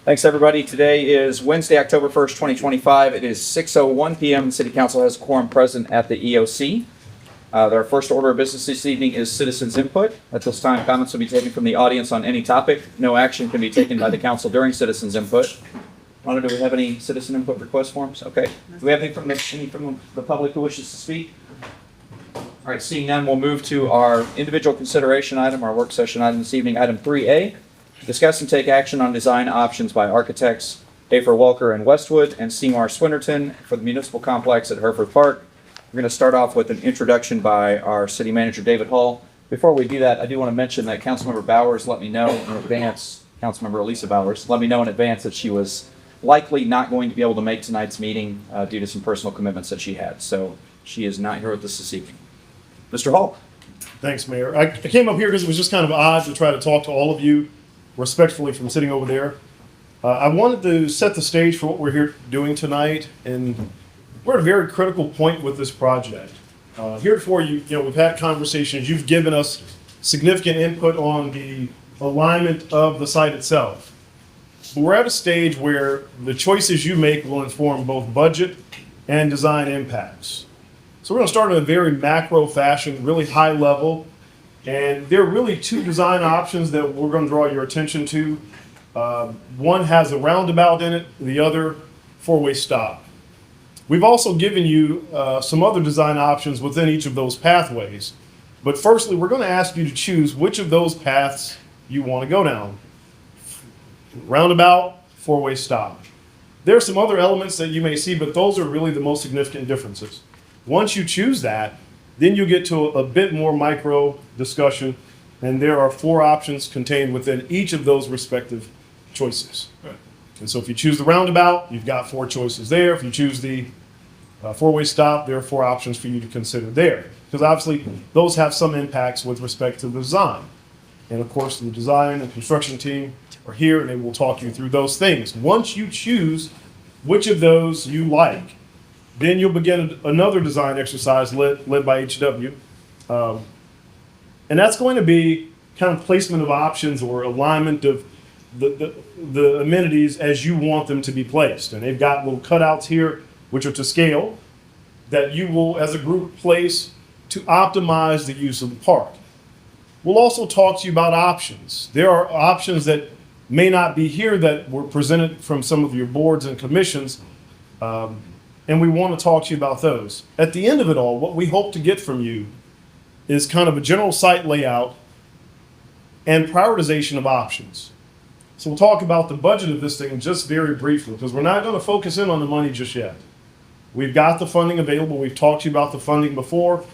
Thanks, everybody. Today is Wednesday, October 1st, 2025. It is 6:01 p.m. City Council has a quorum present at the EOC. Our first order of business this evening is citizens' input. At this time, comments will be taken from the audience on any topic. No action can be taken by the council during citizens' input. Rhonda, do we have any citizen input request forms? Okay. Do we have any from the public who wishes to speak? All right, seeing none, we'll move to our individual consideration item, our work session item this evening, item 3A. Discuss and take action on design options by architects Hafer Walker and Westwood and Seymour Swinnerton for the municipal complex at Hereford Park. We're going to start off with an introduction by our city manager, David Hall. Before we do that, I do want to mention that Councilmember Bowers let me know in advance, Councilmember Elisa Bowers, let me know in advance that she was likely not going to be able to make tonight's meeting due to some personal commitments that she had. So she is not here with us this evening. Mr. Hall. Thanks, Mayor. I came up here because it was just kind of odd to try to talk to all of you respectfully from sitting over there. I wanted to set the stage for what we're here doing tonight, and we're at a very critical point with this project. Heretofore, we've had conversations. You've given us significant input on the alignment of the site itself. But we're at a stage where the choices you make will inform both budget and design impacts. So we're going to start in a very macro fashion, really high level. And there are really two design options that we're going to draw your attention to. One has a roundabout in it, the other four-way stop. We've also given you some other design options within each of those pathways. But firstly, we're going to ask you to choose which of those paths you want to go down. Roundabout, four-way stop. There are some other elements that you may see, but those are really the most significant differences. Once you choose that, then you get to a bit more micro discussion, and there are four options contained within each of those respective choices. Right. And so if you choose the roundabout, you've got four choices there. If you choose the four-way stop, there are four options for you to consider there. Because obviously, those have some impacts with respect to the design. And of course, the design and construction team are here, and they will talk you through those things. Once you choose which of those you like, then you'll begin another design exercise led by HW. And that's going to be kind of placement of options or alignment of the amenities as you want them to be placed. And they've got little cutouts here, which are to scale, that you will, as a group, place to optimize the use of the park. We'll also talk to you about options. There are options that may not be here that were presented from some of your boards and commissions. And we want to talk to you about those. At the end of it all, what we hope to get from you is kind of a general site layout and prioritization of options. So we'll talk about the budget of this thing just very briefly, because we're not going to focus in on the money just yet. We've got the funding available. We've talked to you about the funding before,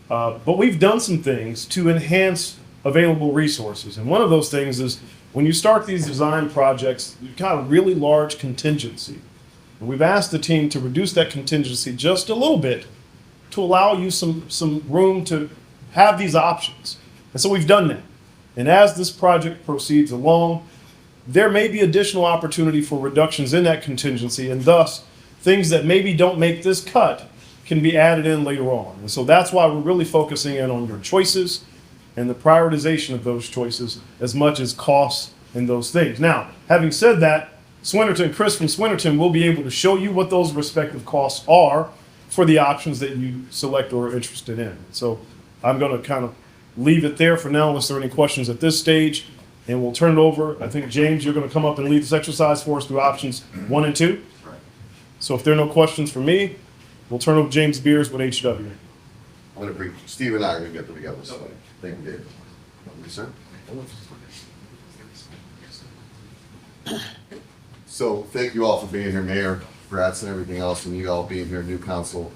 but we've done some things to enhance available resources. And one of those things is when you start these design projects, you've got a really large contingency. And we've asked the team to reduce that contingency just a little bit to allow you some room to have these options. And so we've done that. And as this project proceeds along, there may be additional opportunity for reductions in that contingency, and thus things that maybe don't make this cut can be added in later on. And so that's why we're really focusing in on your choices and the prioritization of those choices as much as costs and those things. Now, having said that, Chris from Swinnerton will be able to show you what those respective costs are for the options that you select or are interested in. So I'm going to kind of leave it there for now unless there are any questions at this stage, and we'll turn it over. I think, James, you're going to come up and lead this exercise for us through options 1 and 2. Right. So if there are no questions for me, we'll turn over to James Beers with HW. I'm going to bring Steve and I are going to get them together. So thank you, David. Yes, sir. So thank you all for being here, Mayor, Bratz, and everything else, and you all being here, new councilman.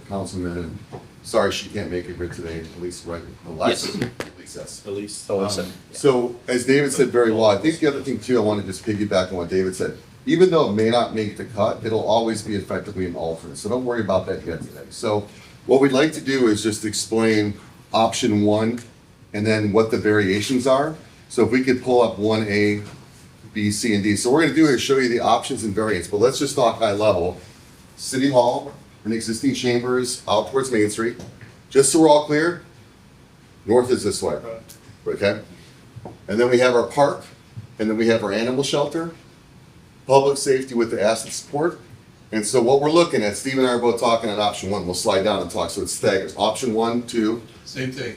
And sorry she can't make it here today. At least right, Elisa. So as David said very well, I think the other thing too, I want to just piggyback on what David said. Even though it may not make the cut, it'll always be effectively an alternate. So don't worry about that yet today. So what we'd like to do is just explain option 1 and then what the variations are. So if we could pull up 1A, B, C, and D. So what we're going to do is show you the options and variants, but let's just talk high level. City Hall, an existing chambers out towards Main Street. Just so we're all clear, north is this way, okay? And then we have our park, and then we have our animal shelter, public safety with the asset support. And so what we're looking at, Steve and I are both talking on option one. We'll slide down and talk. So it's staggered. Option 1, 2. Same thing.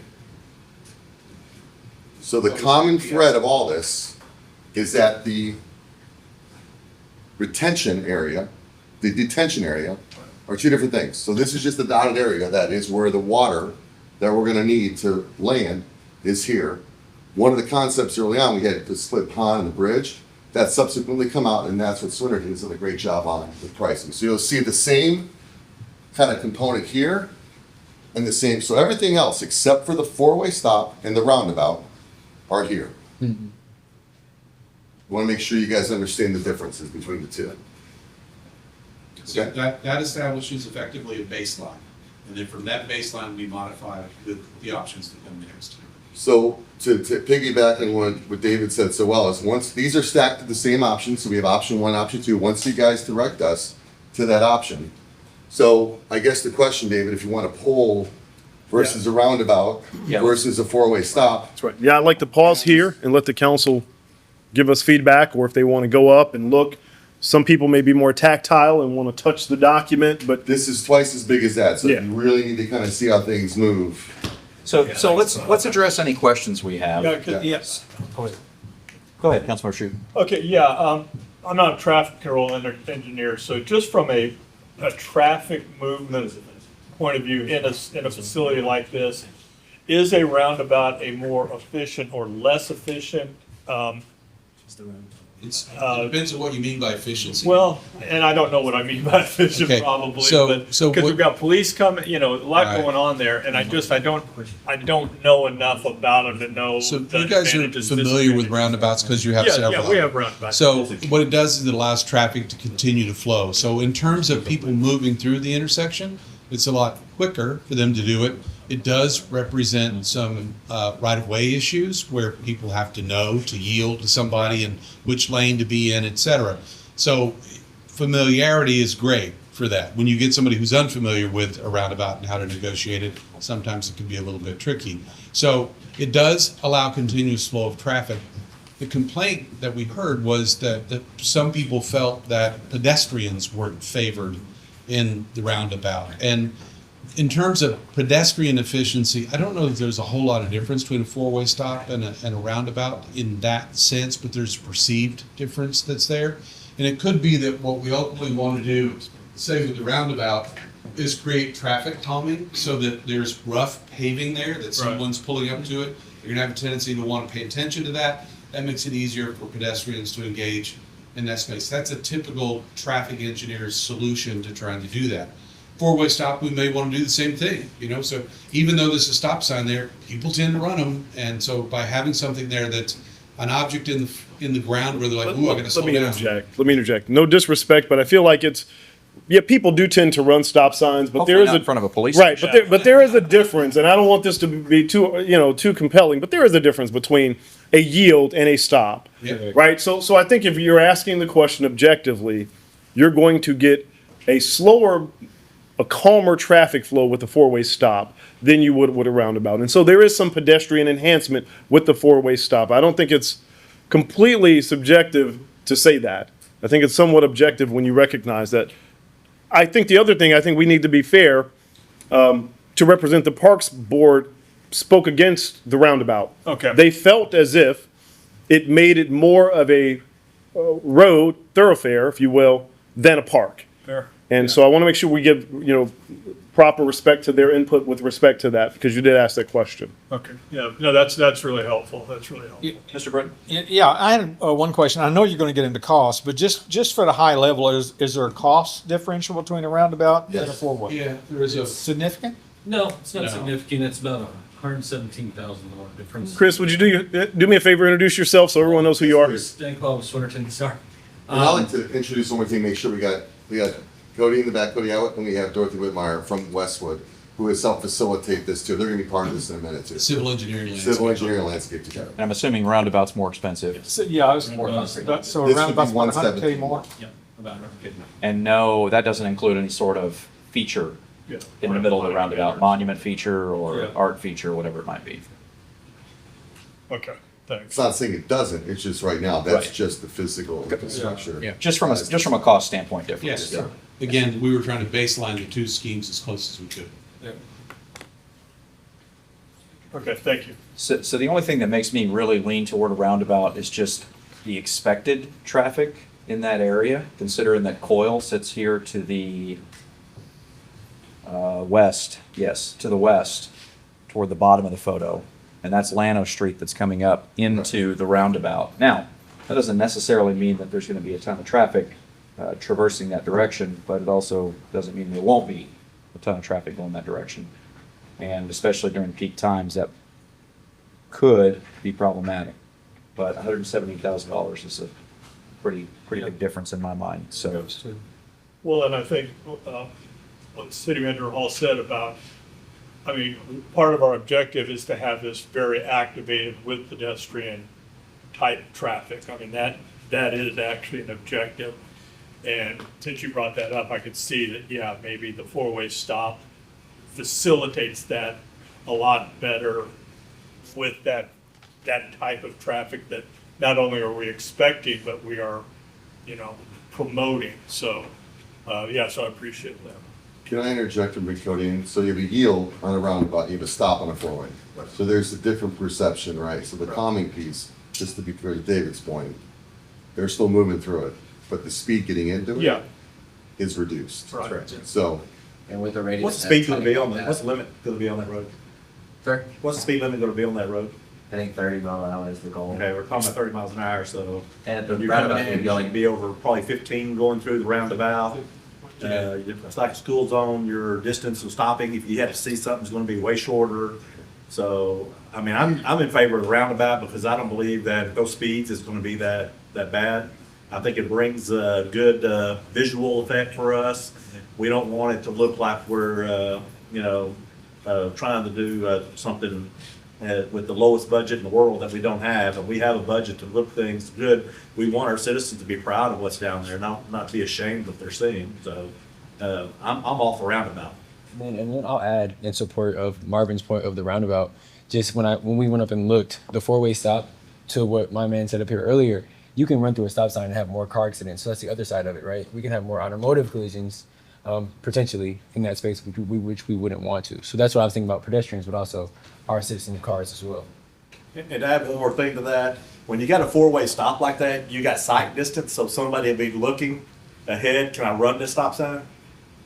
So the common thread of all this is that the retention area, the detention area, are two different things. So this is just the dotted area. That is where the water that we're gonna need to land is here. One of the concepts early on, we had the split pond and the bridge. That subsequently come out, and that's what Swinnert has done a great job on with pricing. So you'll see the same kind of component here and the same, so everything else except for the four-way stop and the roundabout are here. Want to make sure you guys understand the differences between the two. So Okay. that establishes effectively a baseline. And then from that baseline, we modify the options that come next. So to piggyback on what David said so well is once these are stacked to the same option, so we have option 1, option 2, once you guys direct us to that option. So I guess the question, David, if you want to pull versus a roundabout Yeah. versus a four-way stop, That's right. Yeah, I'd like to pause here and let the council give us feedback, or if they want to go up and look. Some people may be more tactile and want to touch the document, but this is twice as big as that. So Yeah. you really need to kind of see how things move. So let's address any questions we have. Yes. Go ahead, Councilmember Shute. Okay, yeah, I'm not a traffic control engineer, so just from a traffic movement point of view in a facility like this, is a roundabout a more efficient or less efficient? It depends on what you mean by efficiency. Well, and I don't know what I mean by efficient Okay, probably, so but, what- because we've got police coming, a lot Right. going on there, and I don't know enough about them to know. So the you guys are advantages, familiar with disadvantages. roundabouts because you have several. Yeah, we have roundabouts. So what it does is it allows traffic to continue to flow. So in terms of people moving through the intersection, it's a lot quicker for them to do it. It does represent some right-of-way issues where people have to know to yield to somebody and which lane to be in, et cetera. So familiarity is great for that. When you get somebody who's unfamiliar with a roundabout and how to negotiate it, sometimes it can be a little bit tricky. So it does allow continuous flow of traffic. The complaint that we heard was that some people felt that pedestrians weren't favored in the roundabout. And in terms of pedestrian efficiency, I don't know if there's a whole lot of difference between a four-way stop and a roundabout in that sense, but there's a perceived difference that's there. And it could be that what we ultimately want to do, say with the roundabout, is create traffic calming so that there's rough paving there, that someone's pulling up to it. You're gonna have a tendency to want to pay attention to that. That makes it easier for pedestrians to engage in that space. That's a typical traffic engineer's solution to trying to do that. Four-way stop, we may want to do the same thing, so even though there's a stop sign there, people tend to run them. And so by having something there that's an object in the ground where they're like, ooh, I gotta slow down. Let me interject. No disrespect, but I feel like people do tend to run stop signs, but there Hopefully is not a in front of a police right, station. but there is a difference, and I don't want this to be too compelling, but there is a difference between a yield and a stop, Yeah. right? So I think if you're asking the question objectively, you're going to get a calmer traffic flow with a four-way stop than you would with a roundabout. And so there is some pedestrian enhancement with the four-way stop. I don't think it's completely subjective to say that. I think it's somewhat objective when you recognize that. I think the other thing, I think we need to be fair, to represent the Parks Board spoke against the roundabout. Okay. They felt as if it made it more of a road thoroughfare, if you will, than a park. Fair. And so I want to make sure we give, proper respect to their input with respect to that, because you did ask that question. Okay, yeah, no, that's really helpful, that's really helpful. Mr. Britton? Yeah, I had one question. I know you're going to get into cost, but just for the high level, is there a cost differential between a roundabout and a Yes. four-way? Yeah, there is a, Significant? No, it's not No. significant. It's about $117,000 difference. Chris, would you do me a favor, introduce yourself so everyone knows who you are? Dan Qual with Swinnerton, sorry. And I'd like to introduce one more thing, make sure we got Cody in the back, Cody Howitt, and we have Dorothy Whitmire from Westwood, who has helped facilitate this too. They're gonna be part of this in a minute too. civil engineering. Civil engineering and landscape together. And I'm assuming roundabout's more expensive. So, yeah, I was, More than so This a would be roundabout's about 100K 117. more? Yeah, about it. And no, that doesn't include any sort of feature Yeah. in the middle of the roundabout, monument feature or Yeah. art feature, whatever it might be. Okay, Thanks. It's not saying it doesn't, it's just right now, that's Right. just the physical infrastructure. Yeah. Just from a cost standpoint difference. Yes. Again, we were trying to baseline the two schemes as close as we could. Okay, thank you. So the only thing that makes me really lean toward a roundabout is just the expected traffic in that area, considering that Coyle sits here to the west, yes, to the west, toward the bottom of the photo. And that's Llano Street that's coming up into the roundabout. Now, that doesn't necessarily mean that there's gonna be a ton of traffic traversing that direction, but it also doesn't mean there won't be a ton of traffic going that direction. And especially during peak times, that could be problematic. But $170,000 is a pretty big difference in my mind, so. Well, and I think what City Manager Hall said about, I mean, part of our objective is to have this very activated with pedestrian type traffic. I mean, that is actually an objective. And since you brought that up, I could see that, yeah, maybe the four-way stop facilitates that a lot better with that type of traffic that not only are we expecting, but we are, promoting. So, so I appreciate that. Can I interject and bring Cody in? So you have a yield on a roundabout, you have a stop on a four-way. So there's a different perception, right? So the calming piece, just to be clear to David's point, they're still moving through it, but the speed getting into Yeah. it is reduced. Right. So, And with the radius. What's the speed gonna be on that? What's the limit gonna be on that road? Sir? What's the speed limit gonna be on that road? I think 30 mile an hour is the goal. Okay, we're talking about 30 miles an hour, so And the you're roundabout coming will in, be you going. should be over probably 15 going through the roundabout. It's like a school zone, your distance of stopping, if you had to see something, is gonna be way shorter. So, I mean, I'm in favor of the roundabout because I don't believe that at those speeds it's gonna be that bad. I think it brings a good visual effect for us. We don't want it to look like we're, trying to do something with the lowest budget in the world that we don't have. And we have a budget to look things good. We want our citizens to be proud of what's down there, not be ashamed of what they're seeing. So I'm all for roundabout. And then I'll add in support of Marvin's point of the roundabout. Just when we went up and looked, the four-way stop to what my man said up here earlier, you can run through a stop sign and have more car accidents. So that's the other side of it, right? We can have more automotive collisions potentially in that space, which we wouldn't want to. So that's what I was thinking about pedestrians, but also our citizen cars as well. And to add one more thing to that, when you got a four-way stop like that, you got sight distance, so somebody will be looking ahead, can I run this stop sign?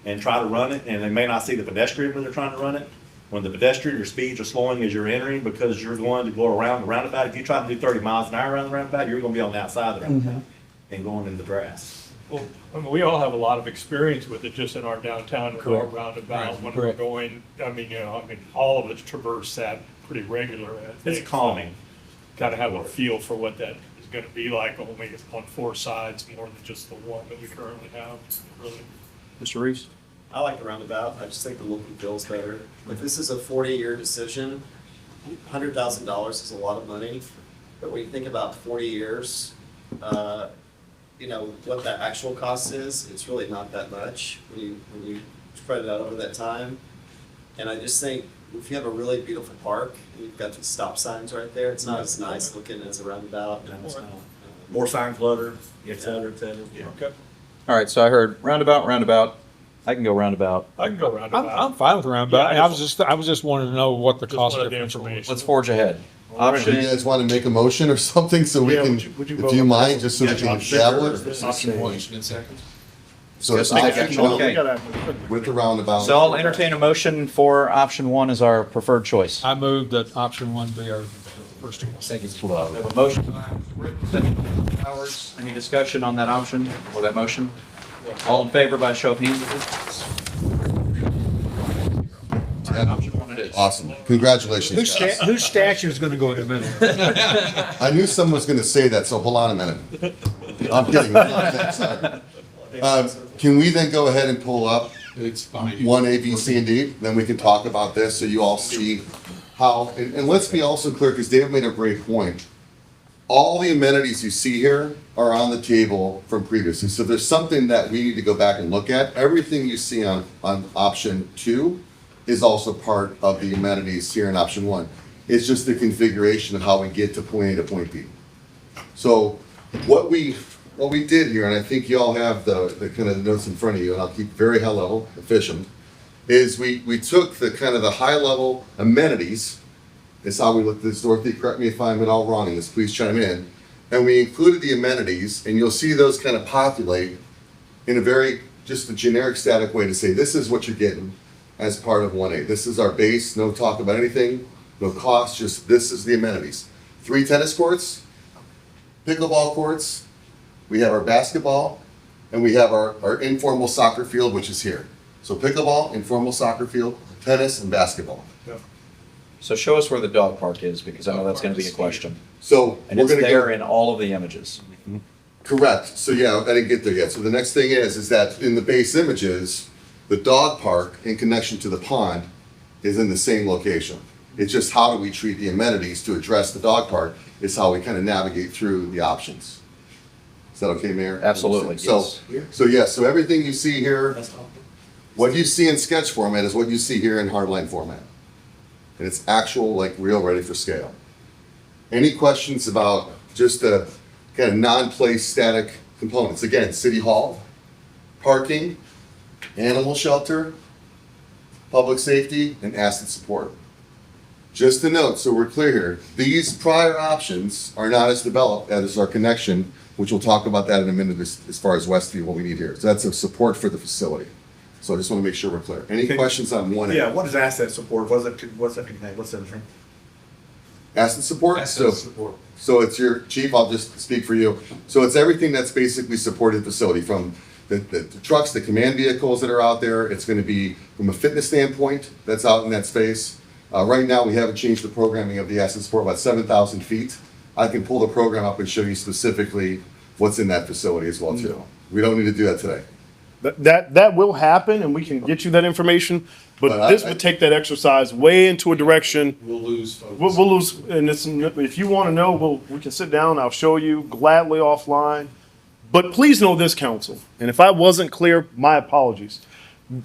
And try to run it, and they may not see the pedestrian when they're trying to run it. When the pedestrian, your speeds are slowing as you're entering because you're going to go around the roundabout. If you try to do 30 miles an hour around the roundabout, you're gonna be on the outside of the roundabout and going into the grass. Well, I mean, we all have a lot of experience with it just in our downtown and our roundabout when we're Correct. going, all of us traverse that pretty regularly. I think. It's calming. Gotta have a feel for what that is gonna be like only on four sides more than just the one that we currently have, really. Mr. Reeves? I like the roundabout. I just think the look and feels better. If this is a 40-year decision, $100,000 is a lot of money. But when you think about 40 years, what the actual cost is, it's really not that much when you spread it out over that time. And I just think if you have a really beautiful park and you've got the stop signs right there, it's not as nice looking as a roundabout. More sign clutter, et cetera, et cetera. Okay. All right, so I heard roundabout. I can go roundabout. I can go roundabout. I'm fine with roundabout. Yeah, I was just wanting to know what the Just cost wanted the difference was. information. Let's forge ahead. do you Option, guys want to make a motion or something so we Yeah, can, would you if vote you on mind, that? just so we can establish? Option one, in seconds. So it's Yes, option action. one Okay. with the roundabout. so I'll entertain a motion for option one as our preferred choice. I move that option one be our first choice. Second. We have a motion. Powers. Any discussion on that option or that motion? All in favor by show of hands? Option one it is. Awesome. Congratulations, guys. Whose statue is gonna go in a minute? I knew someone was going to say that, so hold on a minute. I'm kidding. Can we then go ahead and pull up It's fine. one A, B, C, and D? Then we can talk about this so you all see how, and let's be also clear, because David made a great point. All the amenities you see here are on the table from previously. So if there's something that we need to go back and look at, everything you see on option two is also part of the amenities here in option one. It's just the configuration of how we get to point A to point B. So what we did here, and I think you all have the kind of notes in front of you, and I'll keep very high level, efficient, is we took the kind of the high level amenities. That's how we looked at this. Dorothy, correct me if I'm at all wrong in this, please chime in. And we included the amenities, and you'll see those kind of populate in a very, just a generic static way to say, this is what you're getting as part of 1A. This is our base, no talk about anything, no cost, just this is the amenities. 3 tennis courts, pickleball courts, we have our basketball, and we have our informal soccer field, which is here. So pickleball, informal soccer field, tennis, and basketball. So show us where the dog park is, because I know that's gonna be a question. So And we're it's gonna there go, in all of the images. correct, so yeah, I didn't get there yet. So the next thing is that in the base images, the dog park in connection to the pond is in the same location. It's just how do we treat the amenities to address the dog park is how we kind of navigate through the options. Is that okay, Mayor? Absolutely, So, yes. so everything you see here, what you see in sketch format is what you see here in hardline format. And it's actual, like real, ready for scale. Any questions about just the kind of non-place static components? Again, city hall, parking, animal shelter, public safety, and asset support. Just a note, so we're clear here, these prior options are not as developed as our connection, which we'll talk about that in a minute as far as Westview, what we need here. So that's a support for the facility. So I just want to make sure we're clear. Any Okay. questions on 1A? Yeah, what is asset support? What's that contain? What's that thing? Asset support? Asset support. So it's your, chief, I'll just speak for you. So it's everything that's basically supported facility, from the trucks, the command vehicles that are out there. It's gonna be from a fitness standpoint, that's out in that space. Right now, we haven't changed the programming of the asset support, about 7,000 feet. I can pull the program up and show you specifically what's in that facility as well too. We don't need to do that today. That will happen, and we can get you that information, But but this would take that exercise way into a direction. We'll lose focus. We'll lose, and it's, if you want to know, we can sit down, I'll show you gladly offline. But please know this, council, and if I wasn't clear, my apologies.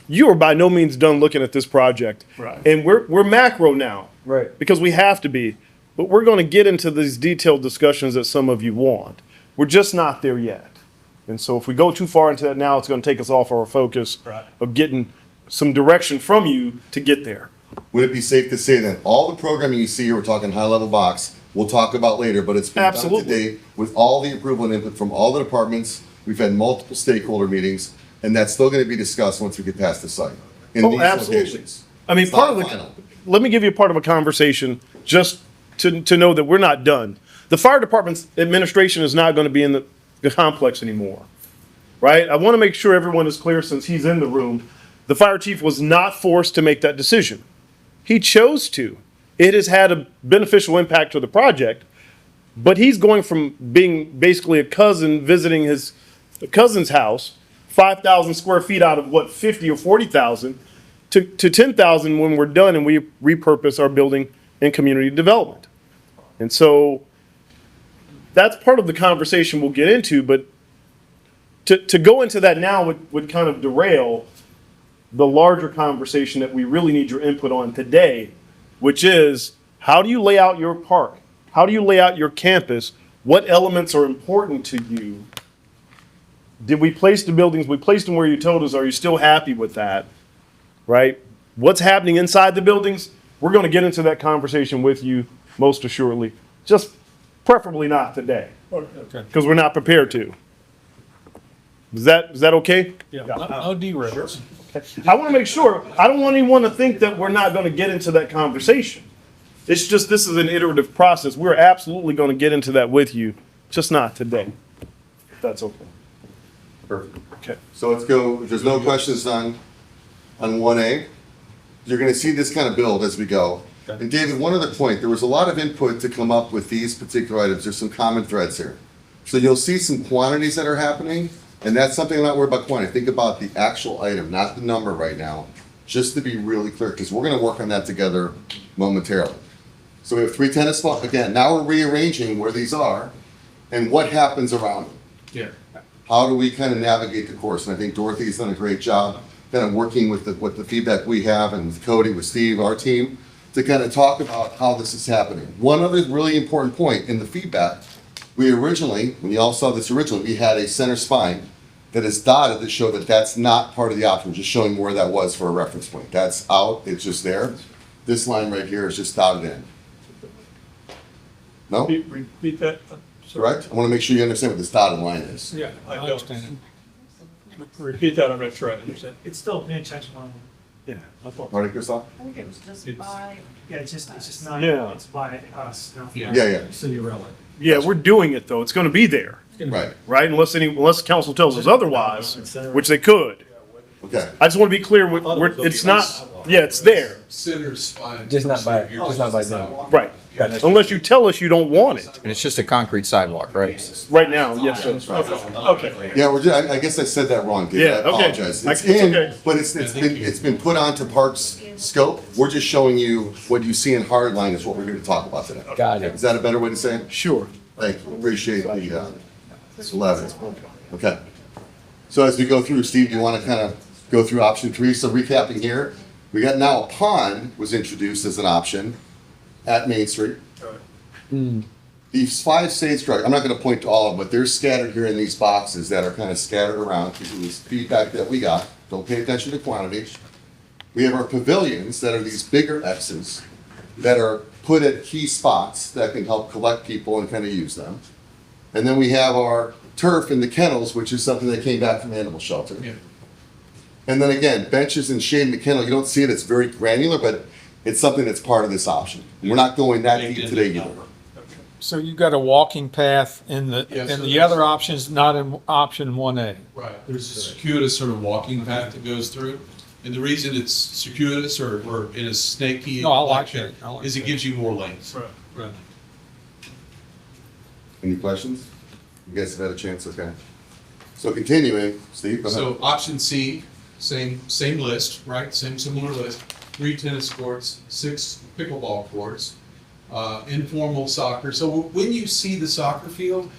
You are by no means done looking at this project. Right. And we're macro now. Right. Because we have to be, but we're going to get into these detailed discussions that some of you want. We're just not there yet. And so if we go too far into that now, it's going to take us off our focus Right. of getting some direction from you to get there. Would it be safe to say that all the programming you see here, we're talking high-level box, we'll talk about later, but it's been done Absolutely. today with all the approval and input from all the departments. We've had multiple stakeholder meetings, and that's still gonna be discussed once we get past the site. In Oh, these absolutely. locations. I mean, It's part of not the, final. let me give you a part of a conversation just to know that we're not done. The fire department's administration is not going to be in the complex anymore, right? I want to make sure everyone is clear since he's in the room. The fire chief was not forced to make that decision. He chose to. It has had a beneficial impact to the project, but he's going from being basically a cousin visiting his cousin's house, 5,000 square feet out of what, 50 or 40,000, to 10,000 when we're done and we repurpose our building and community development. And so that's part of the conversation we'll get into, but to go into that now would kind of derail the larger conversation that we really need your input on today, which is how do you lay out your park? How do you lay out your campus? What elements are important to you? Did we place the buildings? We placed them where you told us. Are you still happy with that? Right? What's happening inside the buildings? We're going to get into that conversation with you most assuredly. Just preferably not today, because we're not prepared to. Is that okay? Yeah, no derail. I want to make sure, I don't want anyone to think that we're not going to get into that conversation. It's just, this is an iterative process. We're absolutely going to get into that with you, just not today. If that's okay. Perfect. Okay. So let's go, if there's no questions on 1A, you're gonna see this kind of build as we go. And David, one other point, there was a lot of input to come up with these particular items. There's some common threads here. So you'll see some quantities that are happening, and that's something I'm not worried about quantity. Think about the actual item, not the number right now, just to be really clear, because we're gonna work on that together momentarily. So we have 3 tennis balls. Again, now we're rearranging where these are and what happens around them. Yeah. How do we kind of navigate the course? And I think Dorothy's done a great job kind of working with what the feedback we have and with Cody, with Steve, our team, to kind of talk about how this is happening. One other really important point in the feedback, we originally, when you all saw this originally, we had a center spine that is dotted that showed that that's not part of the option, just showing where that was for a reference point. That's out, it's just there. This line right here is just dotted in. No? Repeat that. Sorry. Correct? I want to make sure you understand what this dotted line is. Yeah, I I don't. understand it. Repeat that, I'm not sure I understand. It's still an intentional. Yeah, I thought. Marty, Christoph? I think it was just It's- by, Yeah, it's just not, Yeah. it's by us. not Yeah, yeah, City of Relic. Yeah, we're doing it though. It's gonna be there, right, right? Unless council tells us otherwise, which they could. okay. I just want to be clear, it's not, yeah, it's there, Center spine. Just not by them. right? Unless you tell us you don't want it. And it's just a concrete sidewalk, right? Right now, yes, sir. Okay. Yeah, I guess I said that wrong, David. Yeah, I okay. apologize. It's in, okay. but it's been put onto Parks scope. We're just showing you what you see in Hardline is what we're here to talk about today. Got it. Is that a better way to say it? Sure. Thank you. Appreciate the, elaborate. Okay. So as we go through, Steve, you want to kind of go through option 3? So recapping here, we got now a pond was introduced as an option at Main Street. These 5 stage structures, I'm not going to point to all of them, but they're scattered here in these boxes that are kind of scattered around because of this feedback that we got. Don't pay attention to quantity. We have our pavilions that are these bigger X's that are put at key spots that can help collect people and kind of use them. And then we have our turf in the kennels, which is something that came back from animal shelter. Yeah. And then again, benches and shade in the kennel, you don't see it, it's very granular, but it's something that's part of this option. We're not going that deep today either. So you've got a walking path in the, Yeah, so and the there's- other options not in option 1A. Right, there's a circuitous sort of walking path that goes through. And the reason it's circuitous or in a snaky No, I like shape that. I like is it that. gives you more length. Right. Any questions? You guys have had a chance, okay. So continuing, Steve, go ahead. So option C, same list, right? Same similar list. 3 tennis courts, 6 pickleball courts, informal soccer. So when you see the soccer field,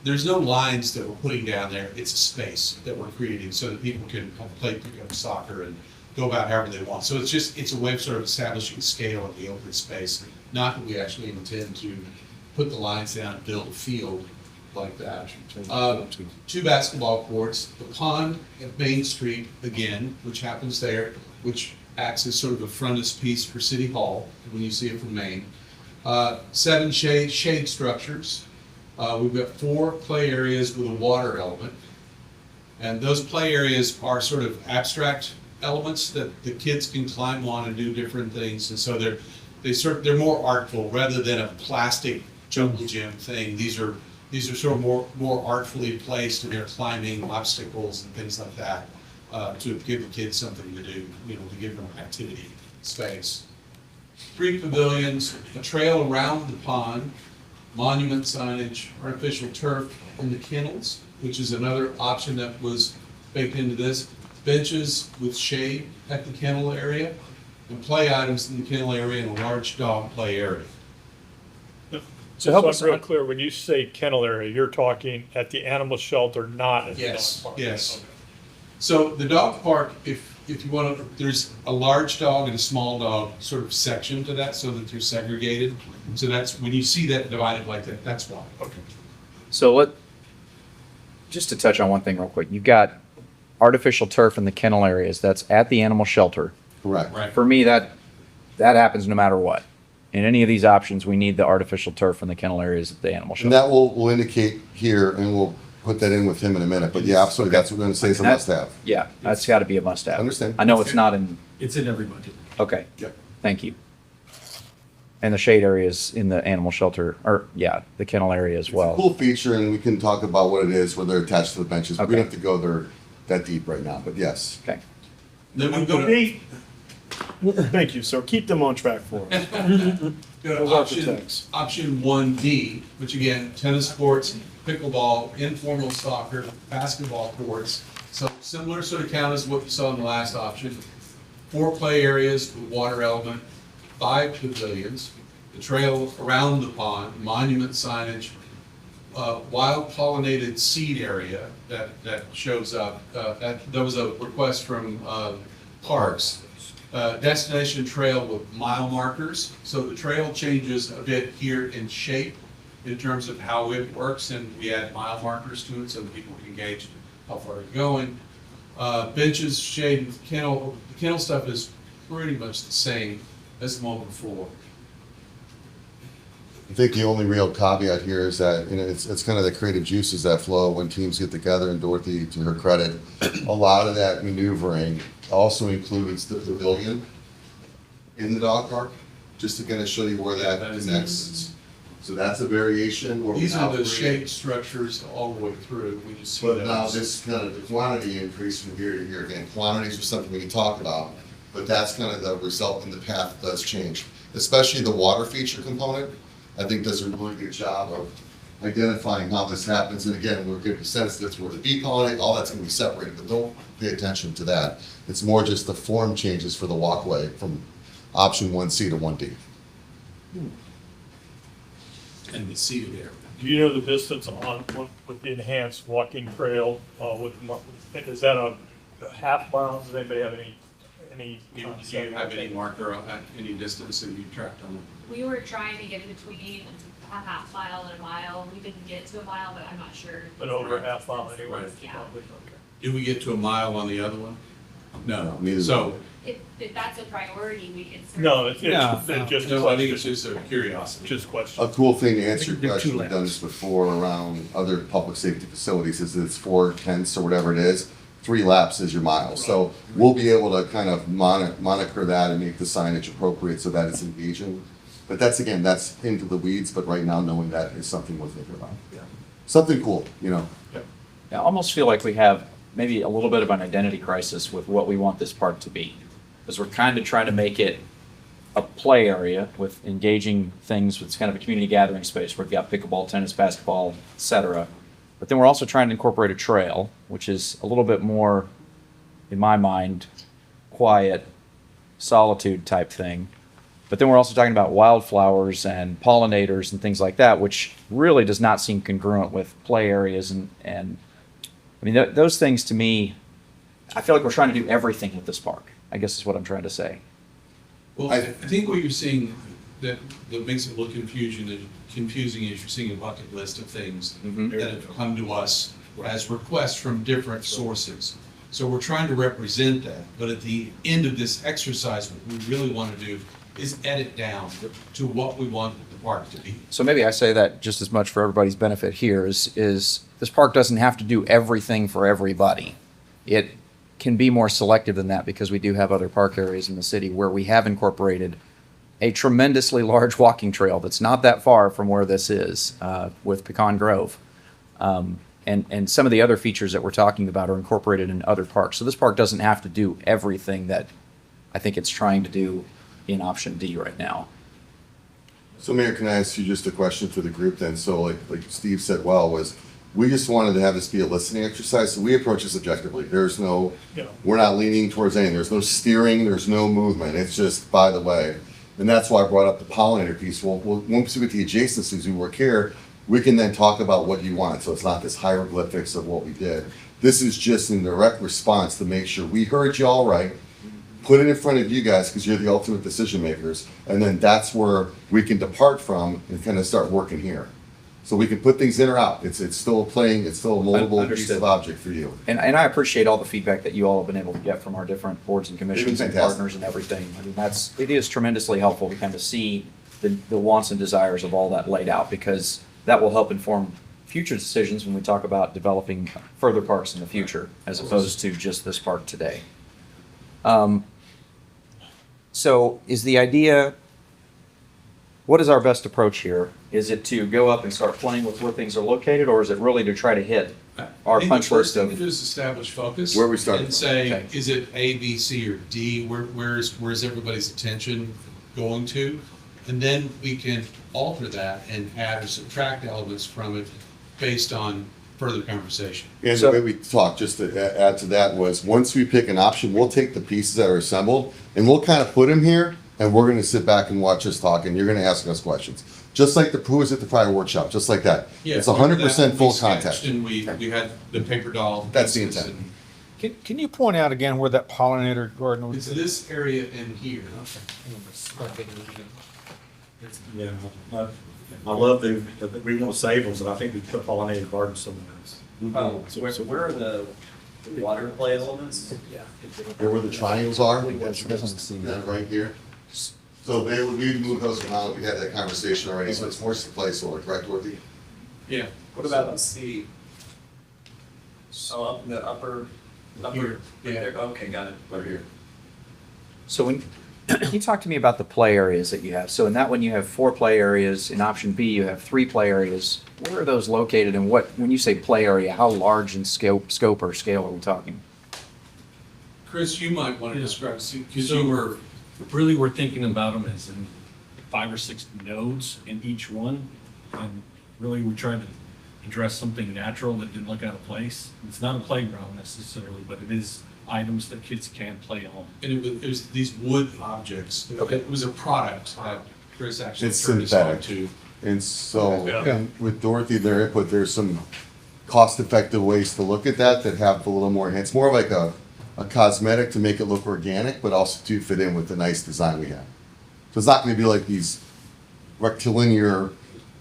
there's no lines that we're putting down there. It's a space that we're creating so that people can play pickup soccer and go about however they want. So it's a way of sort of establishing scale of the open space. Not that we actually intend to put the lines down and build a field like that. 2 basketball courts, the pond at Main Street again, which happens there, which acts as sort of a frontispiece for City Hall when you see it from Main. 7 shade structures. We've got 4 play areas with a water element. And those play areas are sort of abstract elements that the kids can climb on and do different things. And so they're more artful rather than a plastic jungle gym thing. These are sort of more artfully placed, and they're climbing obstacles and things like that to give the kids something to do, to give them activity space. 3 pavilions, a trail around the pond, monument signage, artificial turf in the kennels, which is another option that was baked into this. Benches with shade at the kennel area, and play items in the kennel area, and a large dog play area. So help I'm us real out. clear, when you say kennel area, you're talking at the animal shelter, not at the dog Yes, park? yes. Okay. So the dog park, if you want to, there's a large dog and a small dog sort of section to that so that they're segregated. So that's, when you see that divided like that, that's why. Okay. So just to touch on one thing real quick, you've got artificial turf in the kennel areas, that's at the animal shelter. Correct. Right. For me, that happens no matter what. In any of these options, we need the artificial turf in the kennel areas at the animal And shelter. that will indicate here, and we'll put that in with him in a minute, but yeah, absolutely, that's what we're gonna say is a That- must-have. Yeah, that's gotta be a must-have. Understand. I know it's not in, It's in every budget. okay, Yeah. thank you. And the shade areas in the animal shelter, or, yeah, the kennel area as It's a well. cool feature, and we can talk about what it is, where they're attached to the benches. We Okay. don't have to go there that deep right now, but yes. Okay. Then we go to, Thank you, sir. Keep them on track for us. go to Those architects. option 1D, which again, tennis courts, pickleball, informal soccer, basketball courts. So similar sort of count as what you saw in the last option. 4 play areas with water element, 5 pavilions, the trail around the pond, monument signage, wild pollinated seed area that shows up. That was a request from Parks. destination trail with mile markers. So the trail changes a bit here in shape in terms of how it works, and we add mile markers to it so that people can gauge how far they're going. Benches, shade, and kennel. The kennel stuff is pretty much the same as the one before. I think the only real caveat here is that, you know, it's kind of the creative juices that flow when teams get together, and Dorothy, to her credit, a lot of that maneuvering also includes the pavilion in the dog park, just to kind of show you where that connects. So that's a variation. Where we These now are the create- shade structures all the way through. We just see But now those. this kind of the quantity increase from here to here, again, quantities are something we can talk about, but that's kind of the result, and the path does change. Especially the water feature component, I think does a really good job of identifying how this happens. And again, we're giving a sense that's where the bee colony, all that's gonna be separated, but don't pay attention to that. It's more just the form changes for the walkway from option 1C to 1D. And the seated area. Do you know the distance on, with the enhanced walking trail, is that a half mile? Does anybody have any? Do you have any marker on that, any distance that you tracked on it? We were trying to get between a half mile and a mile. We didn't get to a mile, but I'm not sure. But over a half mile anyway? Right. Yeah. Probably, okay. Did we get to a mile on the other one? No. Neither So, If that's a priority, we can. certainly- No, it's No, just no, I think it's questions, just a curiosity. just A questions. cool thing to answer your They're question, two we've done laps. this before around other public safety facilities, is it's 4/10 or whatever it is, 3 laps is your mile. So we'll be able to kind of monitor that and make the signage appropriate so that it's engaging. But that's, again, that's into the weeds, but right now knowing that is something we're thinking about. Something cool, you know? I almost feel like we have maybe a little bit of an identity crisis with what we want this park to be. Because we're kind of trying to make it a play area with engaging things, with kind of a community gathering space where we've got pickleball, tennis, basketball, et cetera. But then we're also trying to incorporate a trail, which is a little bit more, in my mind, quiet, solitude type thing. But then we're also talking about wildflowers and pollinators and things like that, which really does not seem congruent with play areas and I mean, those things to me, I feel like we're trying to do everything with this park, I guess is what I'm trying to say. Well, I think what you're seeing that makes it look confusing is you're seeing a bucket list of things Mhm. that have come to us as requests from different sources. So we're trying to represent that, but at the end of this exercise, what we really want to do is edit down to what we want the park to be. So maybe I say that just as much for everybody's benefit here is this park doesn't have to do everything for everybody. It can be more selective than that because we do have other park areas in the city where we have incorporated a tremendously large walking trail that's not that far from where this is with Pecan Grove. And some of the other features that we're talking about are incorporated in other parks. So this park doesn't have to do everything that I think it's trying to do in option D right now. So Mayor, can I ask you just a question for the group then? So like Steve said, we just wanted to have this be a listening exercise, so we approach this objectively. There's no, Yeah. we're not leaning towards anything. There's no steering, there's no movement. It's just by the way. And that's why I brought up the pollinator piece. Well, once we get the adjacencies, we work here, we can then talk about what you want. So it's not this hieroglyphics of what we did. This is just in direct response to make sure we heard you all right, put it in front of you guys because you're the ultimate decision makers. And then that's where we can depart from and kind of start working here. So we can put things in or out. It's still playing, it's still a moldable piece Understood. of object for you. And I appreciate all the feedback that you all have been able to get from our different boards and commissions and fantastic. partners and everything. I mean, it is tremendously helpful to kind of see the wants and desires of all that laid out because that will help inform future decisions when we talk about developing further parks in the future as opposed to just this park today. So is the idea, what is our best approach here? Is it to go up and start playing with where things are located, or is it really to try to hit our punch list I think the first thing of? to do is establish focus. Where we start And from. say, Okay. is it A, B, C, or D? Where's everybody's attention going to? And then we can alter that and add or subtract elements from it based on further conversation. And So- the way we talked, just to add to that, was once we pick an option, we'll take the pieces that are assembled and we'll kind of put them here and we're gonna sit back and watch us talk and you're gonna ask us questions. Just like who was at the prior workshop, just like that. Yeah, It's 100% we full sketched contact. And we had the paper doll. That's the pieces intent. and Can you point out again where that pollinator garden It's was? this area in here. Yeah, I love we want to save them, but I think we put pollinated gardens somewhere else. Where are the water play elements? Where the triangles are, that right here. So we moved those around, we had that conversation already, so it's more placeholder, correct, Dorothy? Yeah. What about the C? Oh, up in the upper, Here, right yeah. there, okay, got it. Right here. So when, can you talk to me about the play areas that you have? So in that one, you have 4 play areas. In option B, you have 3 play areas. Where are those located and when you say play area, how large in scope or scale are we talking? Chris, you might want to describe, because So- you were, Really, we're thinking about them as in 5 or 6 nodes in each one. And really, we're trying to address something natural that didn't look out of place. It's not a playground necessarily, but it is items that kids can play on. and it was these wood objects. Okay. It was a product that Chris actually It's turned us on synthetic. to. And so, Yeah. and with Dorothy, their input, there's some cost-effective ways to look at that have a little more, it's more like a cosmetic to make it look organic, but also to fit in with the nice design we have. So it's not gonna be like these rectilinear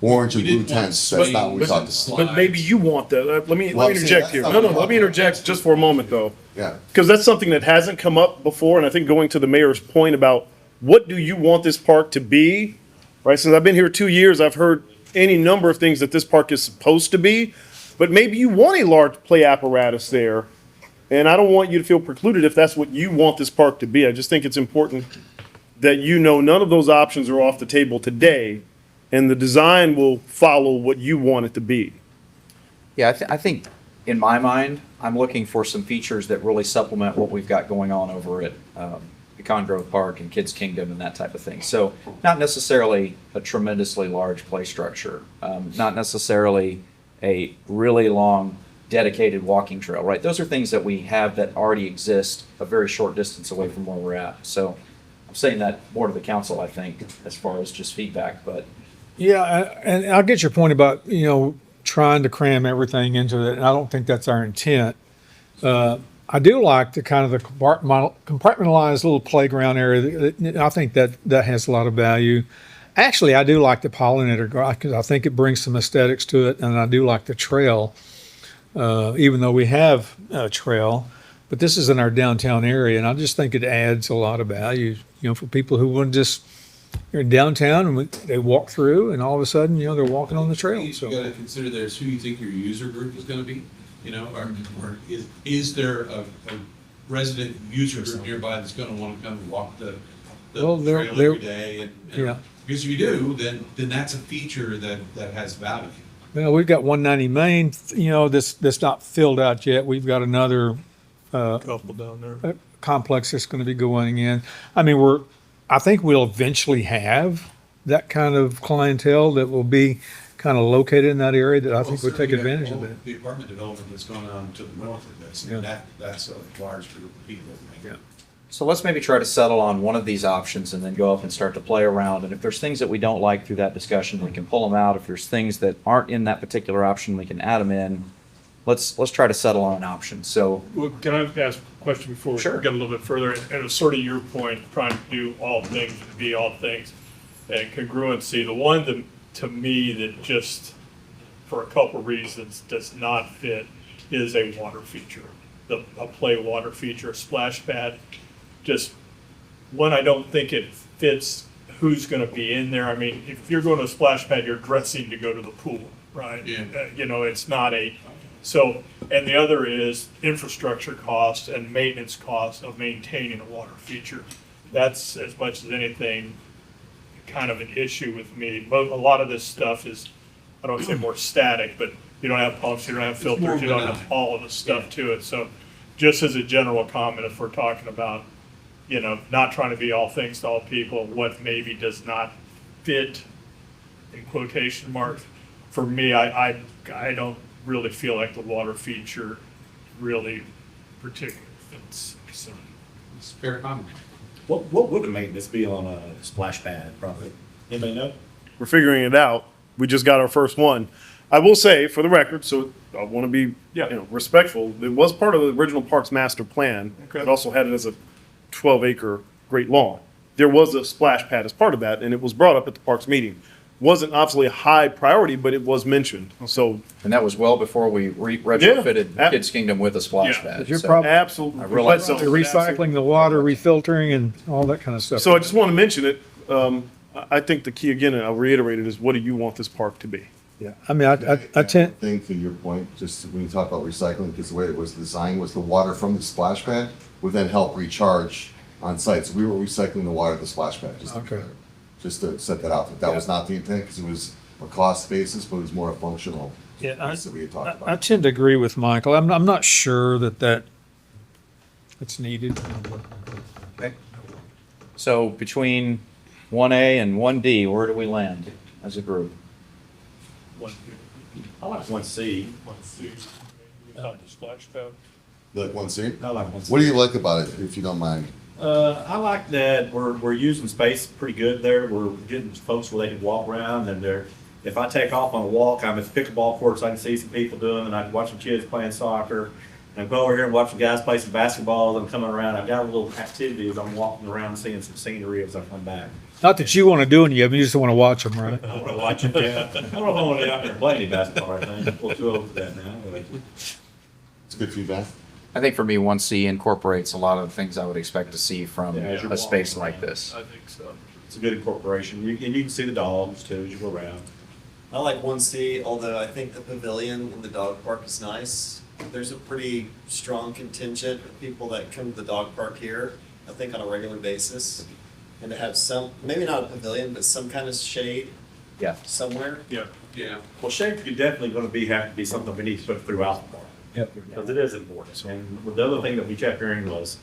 orange and We blue didn't want tents, that's not what we swings talked and about. slides. But maybe you want that. Let me Well, I'm saying interject that's here. not No, what let me I'm interject just for a moment though. Yeah, Because that's something that hasn't come up before, and I think going to the mayor's point about what do you want this park to be, right? Since I've been here 2 years, I've heard any number of things that this park is supposed to be, but maybe you want a large play apparatus there, and I don't want you to feel precluded if that's what you want this park to be. I just think it's important that you know none of those options are off the table today, and the design will follow what you want it to be. Yeah, I think in my mind, I'm looking for some features that really supplement what we've got going on over at Pecan Grove Park and Kids Kingdom and that type of thing. So not necessarily a tremendously large play structure, not necessarily a really long dedicated walking trail, right? Those are things that we have that already exist a very short distance away from where we're at. So I'm saying that more to the council, I think, as far as just feedback, but Yeah, and I get your point about, trying to cram everything into it, and I don't think that's our intent. I do like the kind of the compartmentalized little playground area. I think that has a lot of value. Actually, I do like the pollinator garden because I think it brings some aesthetics to it, and I do like the trail, even though we have a trail. But this is in our downtown area, and I just think it adds a lot of value, for people who want to just, you're in downtown and they walk through, and all of a sudden, they're walking on the trail. You So. got to consider there's who you think your user group is going to be, or is there a resident user group nearby that's going to want to come and walk the Well, trail they're- every day? And Yeah. because if you do, then that's a feature that has value. Well, we've got 190 Main, that's not filled out yet. We've got another Couple down there. complex that's going to be going in. I mean, I think we'll eventually have that kind of clientele that will be kind of located in that area that I think would take advantage of it. The apartment development that's going on to the north of this, and that's a large group of people. Yeah. so let's maybe try to settle on one of these options and then go up and start to play around. And if there's things that we don't like through that discussion, we can pull them out. If there's things that aren't in that particular option, we can add them in. Let's try to settle on an option. So Well, can I ask a question before we Sure. get a little bit further? And it's sort of your point, trying to do all things and be all things, and congruency. The one that, to me, that just, for a couple reasons, does not fit is a water feature. A play water feature, a splash pad. Just, one, I don't think it fits who's gonna be in there. I mean, if you're going to a splash pad, you're dressing to go to the pool, right? Yeah. It's not so, and the other is infrastructure costs and maintenance costs of maintaining a water feature. That's, as much as anything, kind of an issue with me. But a lot of this stuff is, I don't say more static, but you don't have pumps, you don't have more filters, you don't benign. have all of the stuff to it. So just as a general comment, if we're talking about, not trying to be all things to all people, what maybe does not fit, in quotation marks, for me, I don't really feel like the water feature really particularly fits. So, It's fair comment. What would the maintenance be on a splash pad, probably? Anybody know? We're figuring it out. We just got our first one. I will say, for the record, so I want to be, respectful, it was part of the original Parks Master Plan. Okay. It also had it as a 12-acre Great Lawn. There was a splash pad as part of that, and it was brought up at the Parks meeting. Wasn't obviously a high priority, but it was mentioned, so. And that was well before we retrofitted Yeah. Kids Kingdom with a splash Yeah. pad. Your So- problem- Absolutely. I realize So- Recycling the water, refiltering and all that kind of stuff. So I just want to mention it. I think the key, again, and I'll reiterate it, is what do you want this park to be? Yeah, I mean, I tend, Thing to your point, just when you talk about recycling, because the way it was designed was the water from the splash pad would then help recharge on site. So we were recycling the water of the splash pad, just to be Okay. clear. Just to set that out. That was not the intent, because it was a cost basis, but it was more a functional yeah, piece that we had talked I about. tend to agree with Michael. I'm not sure that it's needed. Okay. So between 1A and 1D, where do we land as a group? I like 1C. Not the splash pad. Like 1C? I like 1C. What do you like about it, if you don't mind? I like that we're using space pretty good there. We're getting folks where they can walk around and if I take off on a walk, I'm at the pickleball courts, I can see some people doing, and I can watch some kids playing soccer. And go over here and watch the guys play some basketball and coming around. I've got a little activity as I'm walking around, seeing some scenery as I come back. Not that you want to do any of them, you just want to watch them, right? I want to watch it. I don't know if I want to get out there and play any basketball right now. We're too old for that now. It's good feedback. I think for me, 1C incorporates a lot of the things I would expect to see from Yeah, as you're a space walking like around. this. I think so. It's a good incorporation. And you can see the dogs too as you go around. I like 1C, although I think the pavilion in the dog park is nice. There's a pretty strong contingent of people that come to the dog park here, I think on a regular basis. And to have some, maybe not a pavilion, but some kind of shade Yeah. somewhere. Yeah. Well, shade is definitely going to have to be something we need to put throughout the park. Yep. Because it is important. And the other thing that we kept hearing was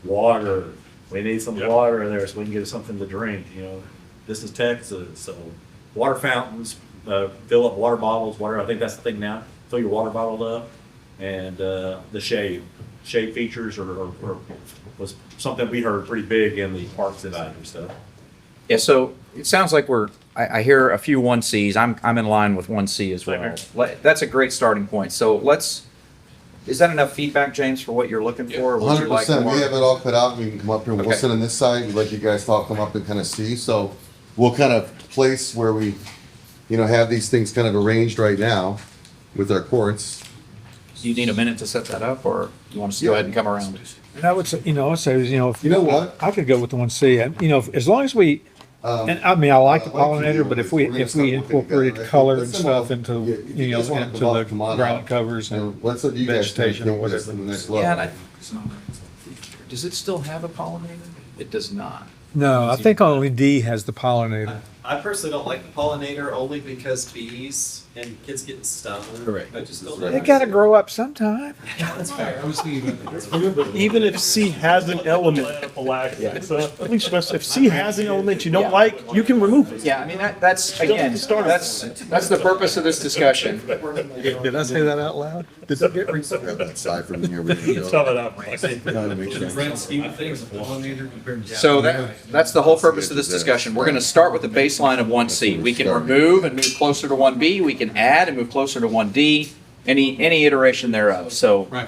water. We need some water there so we can get something to drink, This is Texas, so water fountains, fill up water bottles, I think that's the thing now. Fill your water bottle up. And the shade features was something we heard pretty big in the parks advisory stuff. Yeah, so it sounds like I hear a few 1Cs. I'm in line with 1C as Same well. here. That's a great starting point. So is that enough feedback, James, for what you're looking for? Would you like 100%. more? We have it all cut out. We can come up here and we'll Okay. sit on this side. We'd like you guys to all come up and kind of see. So we'll kind of place where we, have these things kind of arranged right now with our courts. Do you need a minute to set that up, or you want us to go ahead and come around? And I would say, if You know what? I could go with the 1C, and, as long as we, and I mean, I like the pollinator, but if we incorporated color and stuff into, into the ground covers and And let's let you guys kind of vegetation or take this to whatever. the next level. Yeah, does it still have a pollinator? It does not. No, I think only D has the pollinator. I personally don't like the pollinator only because bees and kids getting stung. Correct. I just don't. They gotta grow up sometime. I was thinking about that. Even if C has an element, at least if C has an element you don't like, you can remove it. Yeah, I mean, that's that's the purpose of this discussion. Did I say that out loud? Did that get Grab that side from here. We're gonna go. Tell it out. Gotta make sure. In the grand scheme of things, a pollinator compared to. So that's the whole purpose of this discussion. We're gonna start with the baseline of 1C. We can remove and move closer to 1B. We can add and move closer to 1D, any iteration thereof. So Right.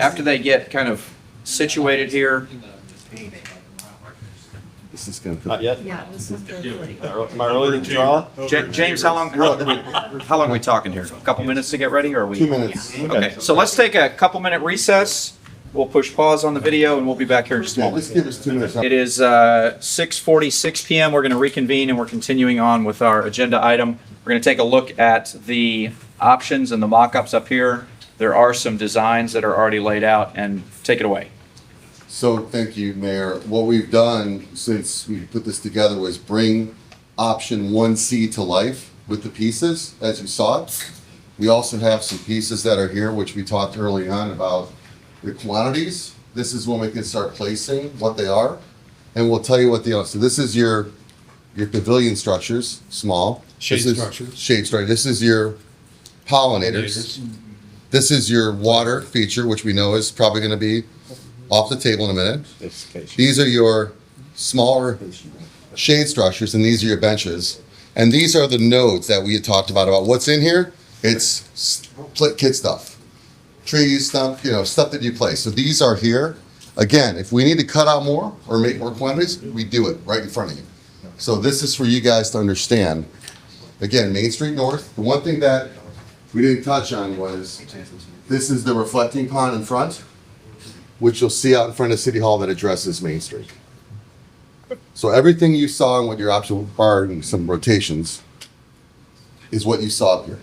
after they get kind of situated here, This is gonna. Not yet. Yeah, this is the. Am I early to draw? James, how long are we talking here? A couple minutes to get ready, or are we? 2 minutes. Okay, so let's take a couple minute recess. We'll push pause on the video and we'll be back here in just a Yeah, moment. just give us 2 minutes. It is 6:46 PM. We're going to reconvene and we're continuing on with our agenda item. We're going to take a look at the options and the mock-ups up here. There are some designs that are already laid out, and take it away. So, thank you, Mayor. What we've done since we put this together was bring option 1C to life with the pieces, as you saw it. We also have some pieces that are here, which we talked early on about the quantities. This is when we can start placing what they are. And we'll tell you what they are. So this is your pavilion structures, small. Shade This is- structures. Shade structure. This is your pollinators. This is your water feature, which we know is probably gonna be off the table in a minute. These are your smaller shade structures, and these are your benches. And these are the nodes that we had talked about what's in here. It's kid stuff, trees, stuff, stuff that you place. So these are here. Again, if we need to cut out more or make more quantities, we do it right in front of you. So this is for you guys to understand. Again, Main Street North. The one thing that we didn't touch on was this is the reflecting pond in front, which you'll see out in front of City Hall that addresses Main Street. So everything you saw in what your option bar and some rotations is what you saw up here.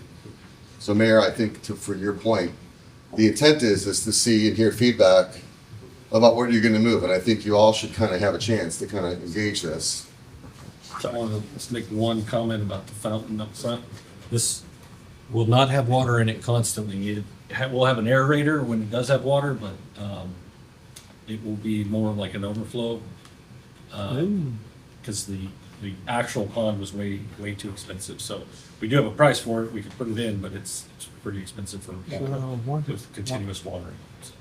So Mayor, I think for your point, the intent is to see and hear feedback about where you're going to move. And I think you all should kind of have a chance to kind of engage this. So I want to just make one comment about the fountain up front. This will not have water in it constantly. We'll have an aerator when it does have water, but it will be more like an overflow. Because the actual pond was way too expensive. So we do have a price for it. We could put it in, but it's pretty expensive for with continuous watering. So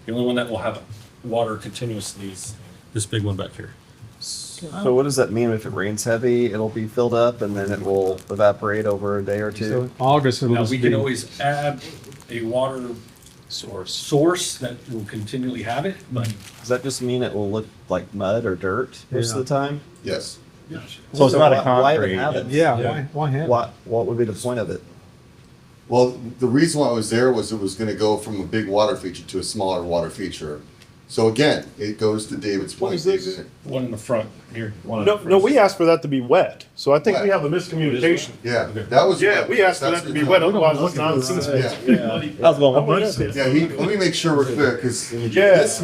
the only one that will have water continuously is this big one back here. So what does that mean if it rains heavy? It'll be filled up and then it will evaporate over a day or two? So August, it'll Now, just we be. can always add a water source that will continually have it, but Does that just mean it will look like mud or dirt most of the time? Yes. So it's not a concrete. Why even have it? Yeah, why have it? What would be the point of it? Well, the reason why it was there was it was going to go from a big water feature to a smaller water feature. So again, it goes to David's point. is this? one in the front here. No, we asked for that to be wet, so I think we have a miscommunication. Yeah, that was. Yeah, we asked for that to be wet, otherwise it's nonsense. Yeah. I was going, Yeah, let me make sure we're clear, because Yeah. this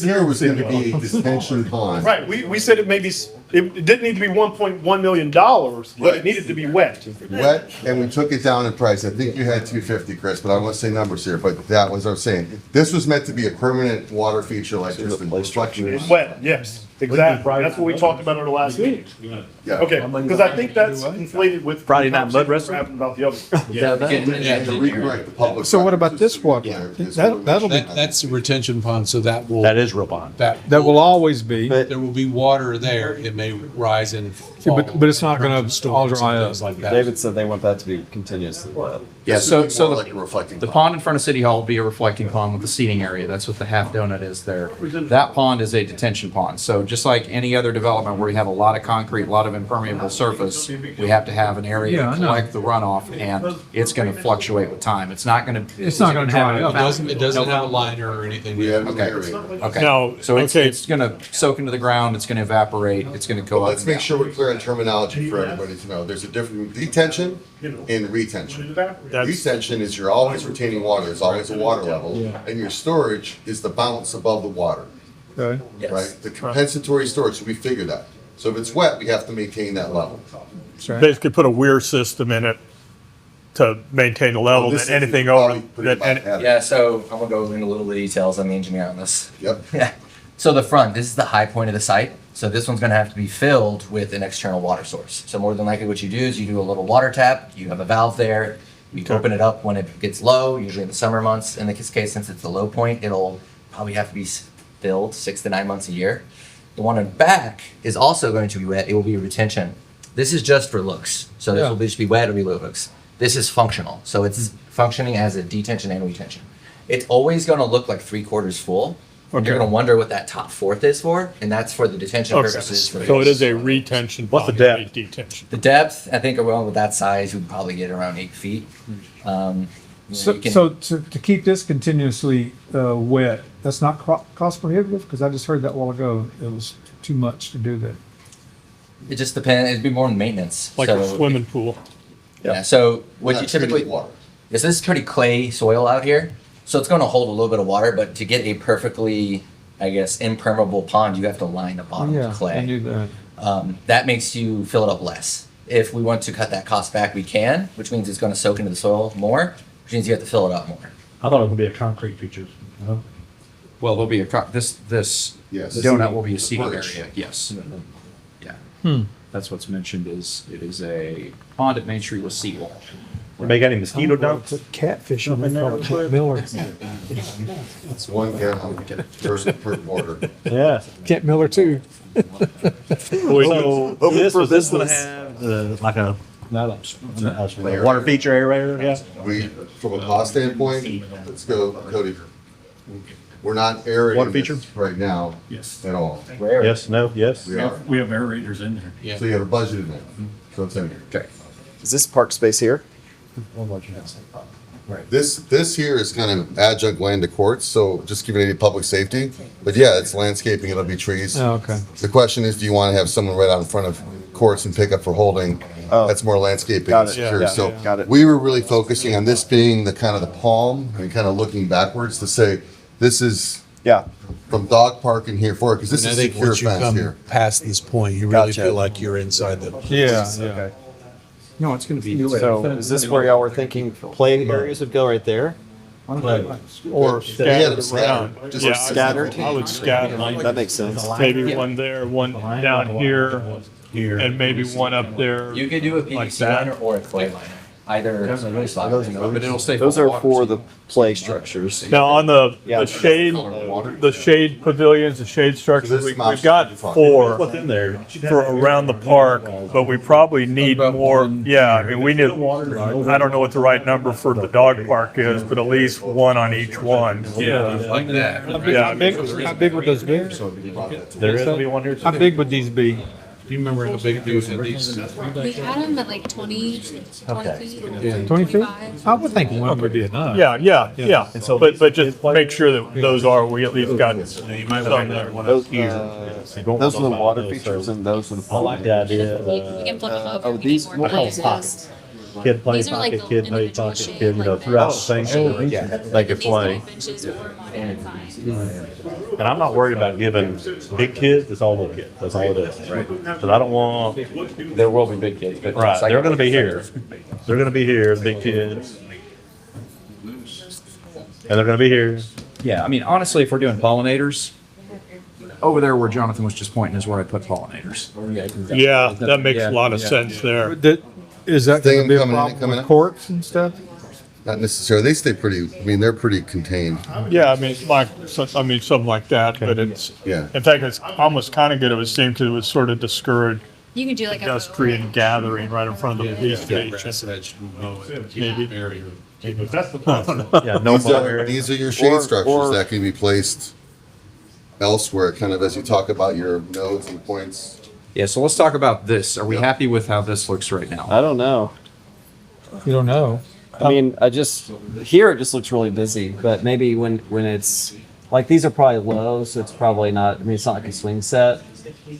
here was going to be detention pond. Right, we said it maybe, it didn't need to be $1.1 million, but it needed to be wet. Wet, and we took it down in price. I think you had 250, Chris, but I won't say numbers here, but that was what I was saying. This was meant to be a permanent water feature like just the reflection. Wet, yes, exactly. That's what we talked about at our last meeting. Yeah. Okay, because I think that's inflated with. Friday night mud wrestling? Happened about the other. And to redirect the public. So what about this water? That'll be, That's a retention pond, so that will. That is real bond. that will always be, There will be water there. It may rise and fall. but it's not gonna all dry up. Things like that. David said they want that to be continuously wet. Yeah, This so, would be more so like a reflecting the pond. pond in front of City Hall will be a reflecting pond with the seating area. That's what the half donut is there. That pond is a detention pond. So just like any other development where you have a lot of concrete, a lot of impermeable surface, we have to have an area Yeah, to I know. collect the runoff, and it's gonna fluctuate with time. It's not gonna. It's not gonna dry up. It doesn't have a liner or anything. We have an Okay. area. Okay. No, So it's, okay. it's gonna soak into the ground, it's gonna evaporate, it's gonna go up Let's and make down. sure we're clear on terminology for everybody to know. There's a difference between detention and retention. Retention is you're always retaining water, there's always a water level, and your storage is the bounce above the water, Okay. right? The compensatory storage, so we figure that. So if it's wet, we have to maintain that level. Basically put a weir system in it to maintain the level, This that is anything over, probably pretty that, much and, heavy. Yeah, so I'm gonna go into a little bit of details. I'm the engineer on this. Yep. Yeah. So the front, this is the high point of the site. So this one's gonna have to be filled with an external water source. So more than likely what you do is you do a little water tap, you have a valve there, you open it up when it gets low, usually in the summer months. In this case, since it's the low point, it'll probably have to be filled 6 to 9 months a year. The one in back is also going to be wet. It will be retention. This is just for looks. So this Yeah. will just be wet, it'll be low looks. This is functional. So it's functioning as a detention and retention. It's always gonna look like 3/4 full. And you're Okay. gonna wonder what that top fourth is for, and that's for the detention okay, purposes. For so it is a retention. What's the pond, not a depth? Detention. The depth, I think around with that size, would probably get around 8 feet. You know, So, you can- so to keep this continuously, wet, that's not cost prohibitive? Because I just heard that a while ago, it was too much to do that. It just depends, it'd be more on maintenance. Like So, a swimming pool. Yeah, so We're what you not treating typically, water. this is pretty clay soil out here, so it's gonna hold a little bit of water, but to get a perfectly, I guess, impermeable pond, you have to line the bottom Yeah, with clay. I knew that. That makes you fill it up less. If we want to cut that cost back, we can, which means it's gonna soak into the soil more, which means you have to fill it up more. I thought it would be a concrete feature. Well, there'll be this Yes. donut will be a seating Perch. area, yes. Yeah. That's what's mentioned is, it is a pond at Main Street with seawall. Anybody got any mosquito dumps? Catfish, they call it Kent Miller. It's 1 gallon per quarter. Yeah. Kent Miller too. So was this gonna have like a water feature aerator? Yeah. We, from a cost standpoint, let's go, Cody. We're not Water aerating feature? this right now Yes. at all. Yes, no, yes. We are. We have aerators in there. So you have a budget in there. So it's in here. Okay. Is this park space here? This here is kind of adjunct land to courts, so just giving any public safety. But yeah, it's landscaping, it'll be trees. Oh, okay. The question is, do you want to have someone right out in front of courts and pick up for holding? That's more landscaping Got and it, secure. yeah, So got it. we were really focusing on this being the kind of the palm and kind of looking backwards to say, this is Yeah. from dog park in here forward, because this And I is think secure once you fence come here. past this point, you really Gotcha. feel like you're inside the. Yeah, yeah. Okay. No, it's gonna be. So is this where y'all were thinking play areas would go right there? Or Yeah, scattered just around. just Yeah, scattered. I would scatter. That makes sense. Maybe one there, one down here, and maybe one up there. You could do a Like PVC that. liner or a clay liner. Either. But it'll stay. Those are for the play structures. Now, on the Yeah. the shade pavilions, the shade structures, This we've mouse got should be fine. 4 What's in there? for around the park, but we probably need more. Yeah, I mean, we need, I don't know what the right number for the dog park is, but at least one on each one. Yeah, like that. Yeah, How big would those be? There is gonna be one here. How big would these be? Do you remember how big these are? These? We had them at like 20 feet. 20 feet? 25. I would think one would be enough. Yeah. But just make sure that those are, we at least got You might want to. Those are the water features and those are the. I like the idea. We can flip them over. oh, we need these- more what call places. Kid play These are like pocket, the kid play individual pocket, shade, kid, you know, like throughout the shade. thing. They could These play. little benches or modified signs. And I'm not worried about giving big kids, it's all little kids, that's all it is. Right. Because I don't want, There will be big kids, but. right, they're gonna be here. They're gonna be here, the big kids. And they're gonna be here. Yeah, I mean, honestly, if we're doing pollinators, over there where Jonathan was just pointing is where I put pollinators. Yeah, that makes a lot of sense there. Is that Thing gonna be a coming in, problem coming with in? courts and stuff? Not necessarily, they stay pretty, I mean, they're pretty contained. Yeah, I mean, something like that, but it's, Yeah. in fact, it's almost kind of good of a thing because it would sort of discourage You can do like a. pedestrian gathering right in front of the police station. Maybe. That's the plan. Yeah, no more. These are your shade Or- structures or- that can be placed elsewhere, kind of as you talk about your nodes and points. Yeah, so let's talk about this. Are we happy with how this looks right now? I don't know. You don't know. I mean, here it just looks really busy, but maybe when it's, like, these are probably low, so it's probably not, I mean, it's not like a swing set.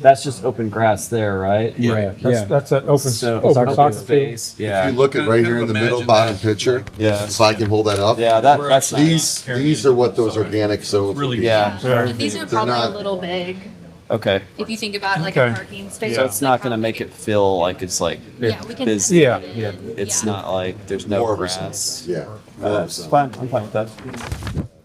That's just open grass there, right? Yeah. That's that open, So, open open soccer field. space, If yeah. you look at right here in the middle Imagine bottom that. picture, Yeah. if I can hold that up. Yeah, that's nice. These are what those organic zones would be. Yeah, And these are probably not- a little big, okay. if you think about like Okay. a parking space. So it's not gonna make it feel like it's like Yeah, we can. busy. Yeah. It's Yeah. not like there's no More of a grass. Yeah. That's fine, I'm fine with that.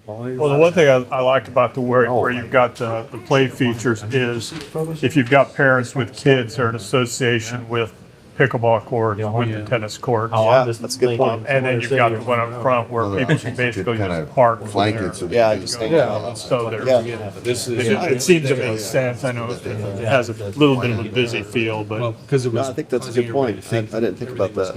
Well, the one thing I liked about the where you've got the play features is if you've got parents with kids, they're in association with pickleball court, with the tennis courts. Yeah, that's a good point. And then you've got the one up front where people can basically Kind just of park from flank there. it so they Yeah, can just- go. Yeah. So there, Yeah. This is. it seems to make sense. I know it has a little bit of a busy feel, Well, but because it No, was. I think that's a good point. I didn't think about that.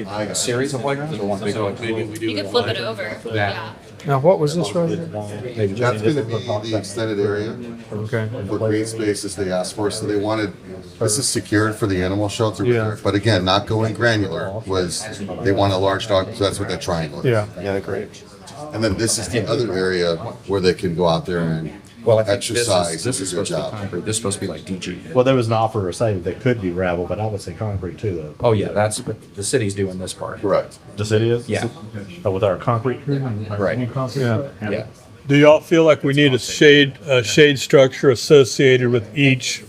Like a series of playgrounds or one big one? You could flip it over, yeah. Now, what was this right here? That's gonna be the extended area Okay. for green spaces they asked for, so they wanted, this is secured for the animal shelter. Yeah. But again, not going granular, was, they want a large dog, so that's what that triangle is. Yeah. Yeah, great. And then this is the other area where they can go out there and Well, I think this exercise is and do their supposed to be job. concrete. This is supposed to be like DG. Well, there was an offer of saying that could be gravel, but I would say concrete too, though. Oh, yeah, that's, the city's doing this part. Correct. The city is? Yeah. With our concrete? Right, Yeah. yeah. do y'all feel like we need a shade structure associated with each,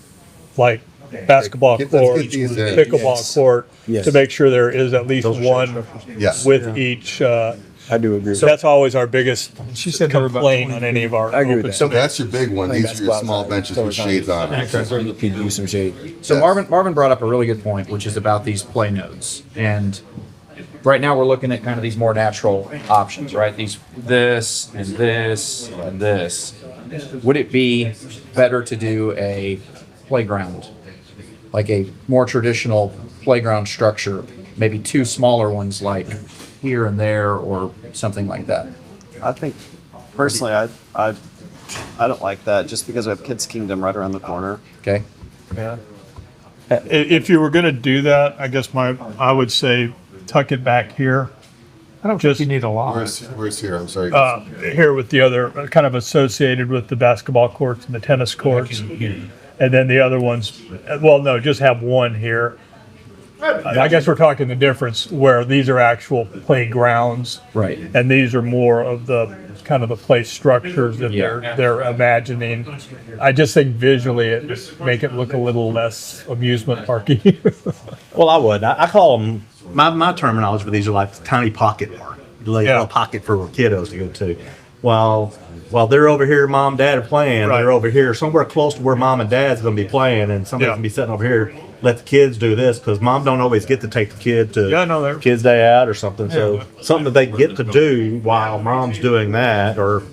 like basketball Let's court, get these in. pickleball court, to make sure there is at least one Yes. with each I do agree. So that's always our biggest She said there were about complaint 20 on any of our. I agree with open that. So that's your big one. I think These are your that's small why- benches with shades on it. You could use some shade. So Marvin brought up a really good point, which is about these play nodes. And right now we're looking at kind of these more natural options, right? This and this and this. Would it be better to do a playground, like a more traditional playground structure, maybe two smaller ones like here and there or something like that? I think personally, I don't like that just because we have Kids Kingdom right around the corner. Okay. If you were gonna do that, I guess I would say tuck it back here. I don't think you need a lot. Where's here? I'm sorry. Here with the other, kind of associated with the basketball courts and the tennis courts. And then the other ones, well, no, just have one here. I guess we're talking the difference where these are actual playgrounds. Right. And these are more of the, kind of the play structures that Yeah. they're imagining. I just think visually it just make it look a little less amusement parky. Well, I would. I call them, my terminology for these are like tiny pocket park. Like Yeah. a pocket for kiddos to go to. While they're over here, mom, dad are playing, Right. they're over here somewhere close to where mom and dad's going to be playing, and somebody's Yeah. going to be sitting over here. Let the kids do this because mom don't always get to take the kid to Yeah, no, they're- kids' day out or something. So Yeah. something that they get to do while mom's doing that or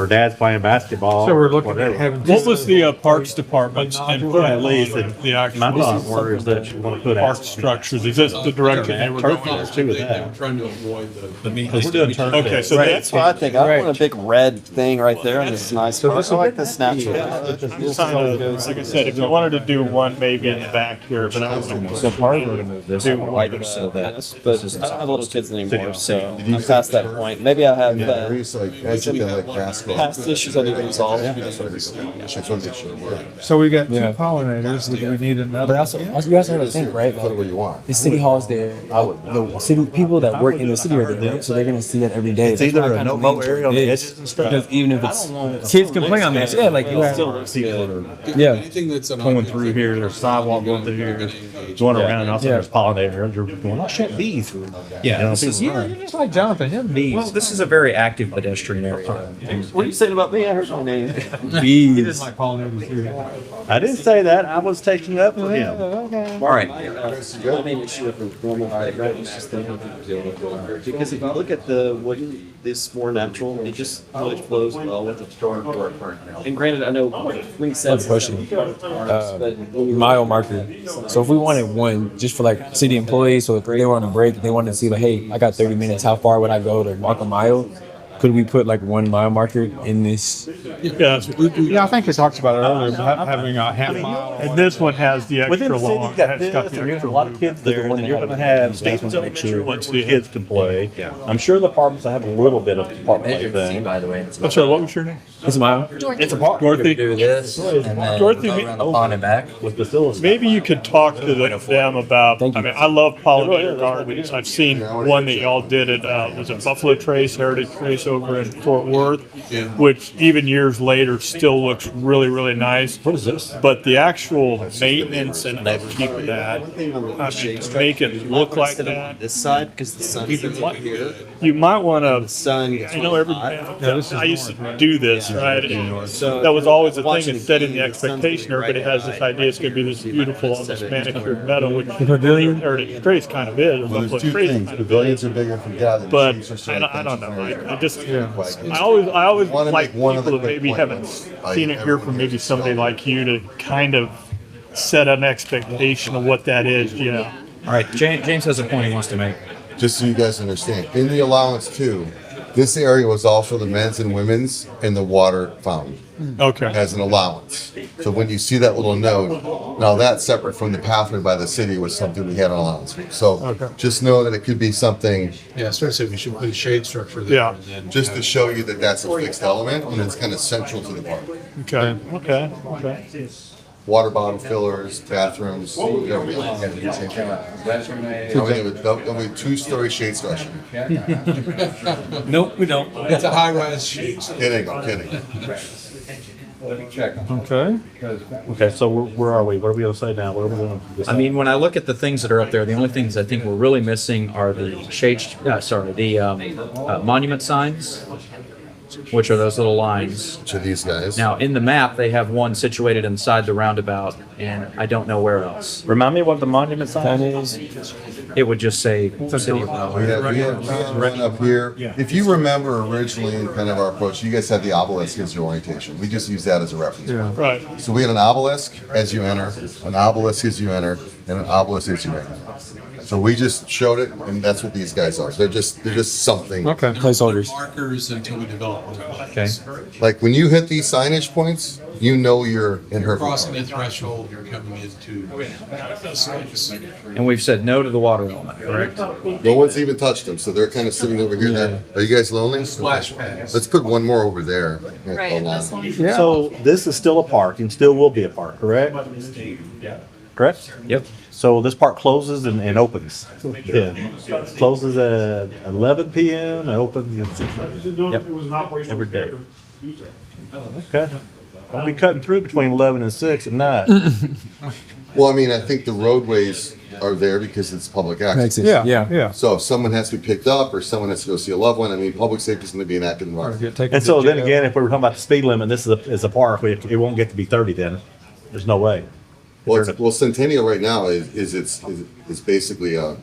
dad's playing basketball. So we're looking whatever. at having. What was the Parks Department's input At least, on the my actual thought was that you want to put park out. structures? Is this the direction they were Turf going? fields too with They that. were trying to avoid the Because we're doing turf Okay, fields. so Right, that's that's what I think. I want a big red thing right there, and it's nice. I like this natural. kind of, like I said, if you wanted to do one maybe in the back here, but I don't know. So part of it move this Do wider so that But I don't have little kids anymore, so I'm past that point. Maybe I have Areas like, as you like basketball. past issues I need to resolve. Just want to make sure we're- So we got two Yeah. pollinators. We need But another. also, you also have to think, right? Put it where you want. The city hall's there. The city people that work in the city are there, so they're gonna see that every day. It's either a no-mow area on the edges and stuff. Because even if it's kids can play on that, yeah, like you have, yeah. Anything that's an Going through here, there's sidewalk going through here, going around, and also Yeah. there's pollinators. You're going, oh shit, bees. Yeah. You know, This is, people Yeah, you're just like Jonathan. You're bees. well, this is a very active pedestrian area. What are you saying about me? I heard my name. Bees. like pollinators here. I didn't say that. I was taking up for him. All right. My main issue with the normal playground is just thinking because if you look at this more natural, it just really flows well with the storm. And granted, I know Wing says question. but Mile marker. So if we wanted one just for like city employees, so if they were on a break, they wanted to see like, hey, I got 30 minutes. How far would I go to walk a mile? Could we put like 1 mile marker in this? Yeah, Yeah, I think we talked about it earlier, having a half mile. and this one has the Within extra the city, long. you got It's got this, the and there's a extra lot of loop. kids there, and you're gonna have Stevens Elementary ones where kids can play. I'm sure the apartments will have a little bit of park play Measure C, thing. by the way. I'm sorry, what was your name? It's a mile. It's a park Dorothy? Do this and then Dorothy, go around the pond and back. with facilities. Maybe you could talk to them about, Thank I you. mean, I love pollinator gardens. I've seen one that y'all did at, was it Buffalo Trace, Heritage Trace over in Fort Worth, which even years later still looks really, really nice. What is this? But the actual maintenance and upkeep of that, I mean, to make it look like that, this side because the sun's over here. you might want The to, sun gets I know really every, hot. I used to do this, right? So That was always the thing, watching is setting the the sun's expectation. Everybody has this idea it's gonna be this beautiful, almost manicured meadow, which pavilion? Heritage Trace kind of is. or Well, Buffalo there's two Trace things. kind of is. Pavilions are bigger from gathering. But trees are certain I don't things. know. I just, Like, I always Wanna like make one people other that maybe quick haven't point. seen it here from maybe somebody like you to kind of set an expectation of what that is, you know? All right. James has a point he wants to make. just so you guys understand, in the allowance too, this area was also the men's and women's and the water fountain Okay. as an allowance. So when you see that little note, now that's separate from the pathway by the city was something we had an allowance for. So Okay. just know that it could be something Yeah, especially if we should put a shade structure there. Yeah. and then just to show you that that's a fixed element and it's kind of central to the park. Okay, okay. Water bottle fillers, bathrooms, everything. There'll be 2-story shade structure. Nope, we don't. It's a high-rise shade. Kidding, I'm kidding. Okay. Okay, so where are we? What are we gonna say now? What are we gonna? I mean, when I look at the things that are up there, the only things I think we're really missing are the monument signs, which are those little lines. To these guys. Now, in the map, they have one situated inside the roundabout, and I don't know where else. Remind me what the monument sign is? It would just say City of We had one up here. If you remember originally in kind of our approach, you guys had the obelisk as your orientation. We just use that as a reference. Yeah. Right. So we had an obelisk as you enter, an obelisk as you enter, and an obelisk as you enter. So we just showed it, and that's what these guys are. They're just something. Okay. Placeholders. Markers until we develop one. Okay. Like when you hit these signage points, you know you're in her. Crossing the threshold, you're coming into. And we've said no to the water element, correct? No one's even touched them, so they're kind of sitting over here. Now. Are you guys lonely? Splash pads. Let's put one more over there. Right, this one. Yeah. So this is still a park and still will be a park, correct? Correct? Yep. So this park closes and opens. Yeah. Closes at 11 p.m. and opens at 6. Every day. Okay. I'll be cutting through between 11 and 6 at night. Well, I mean, I think the roadways are there because it's public access. Yeah. Yeah. Yeah. So if someone has to be picked up or someone has to go see a loved one, I mean, public safety is going to be an active environment. And so then again, if we were talking about the speed limit, this is a park, it won't get to be 30 then. There's no way. Well, Centennial right now is basically a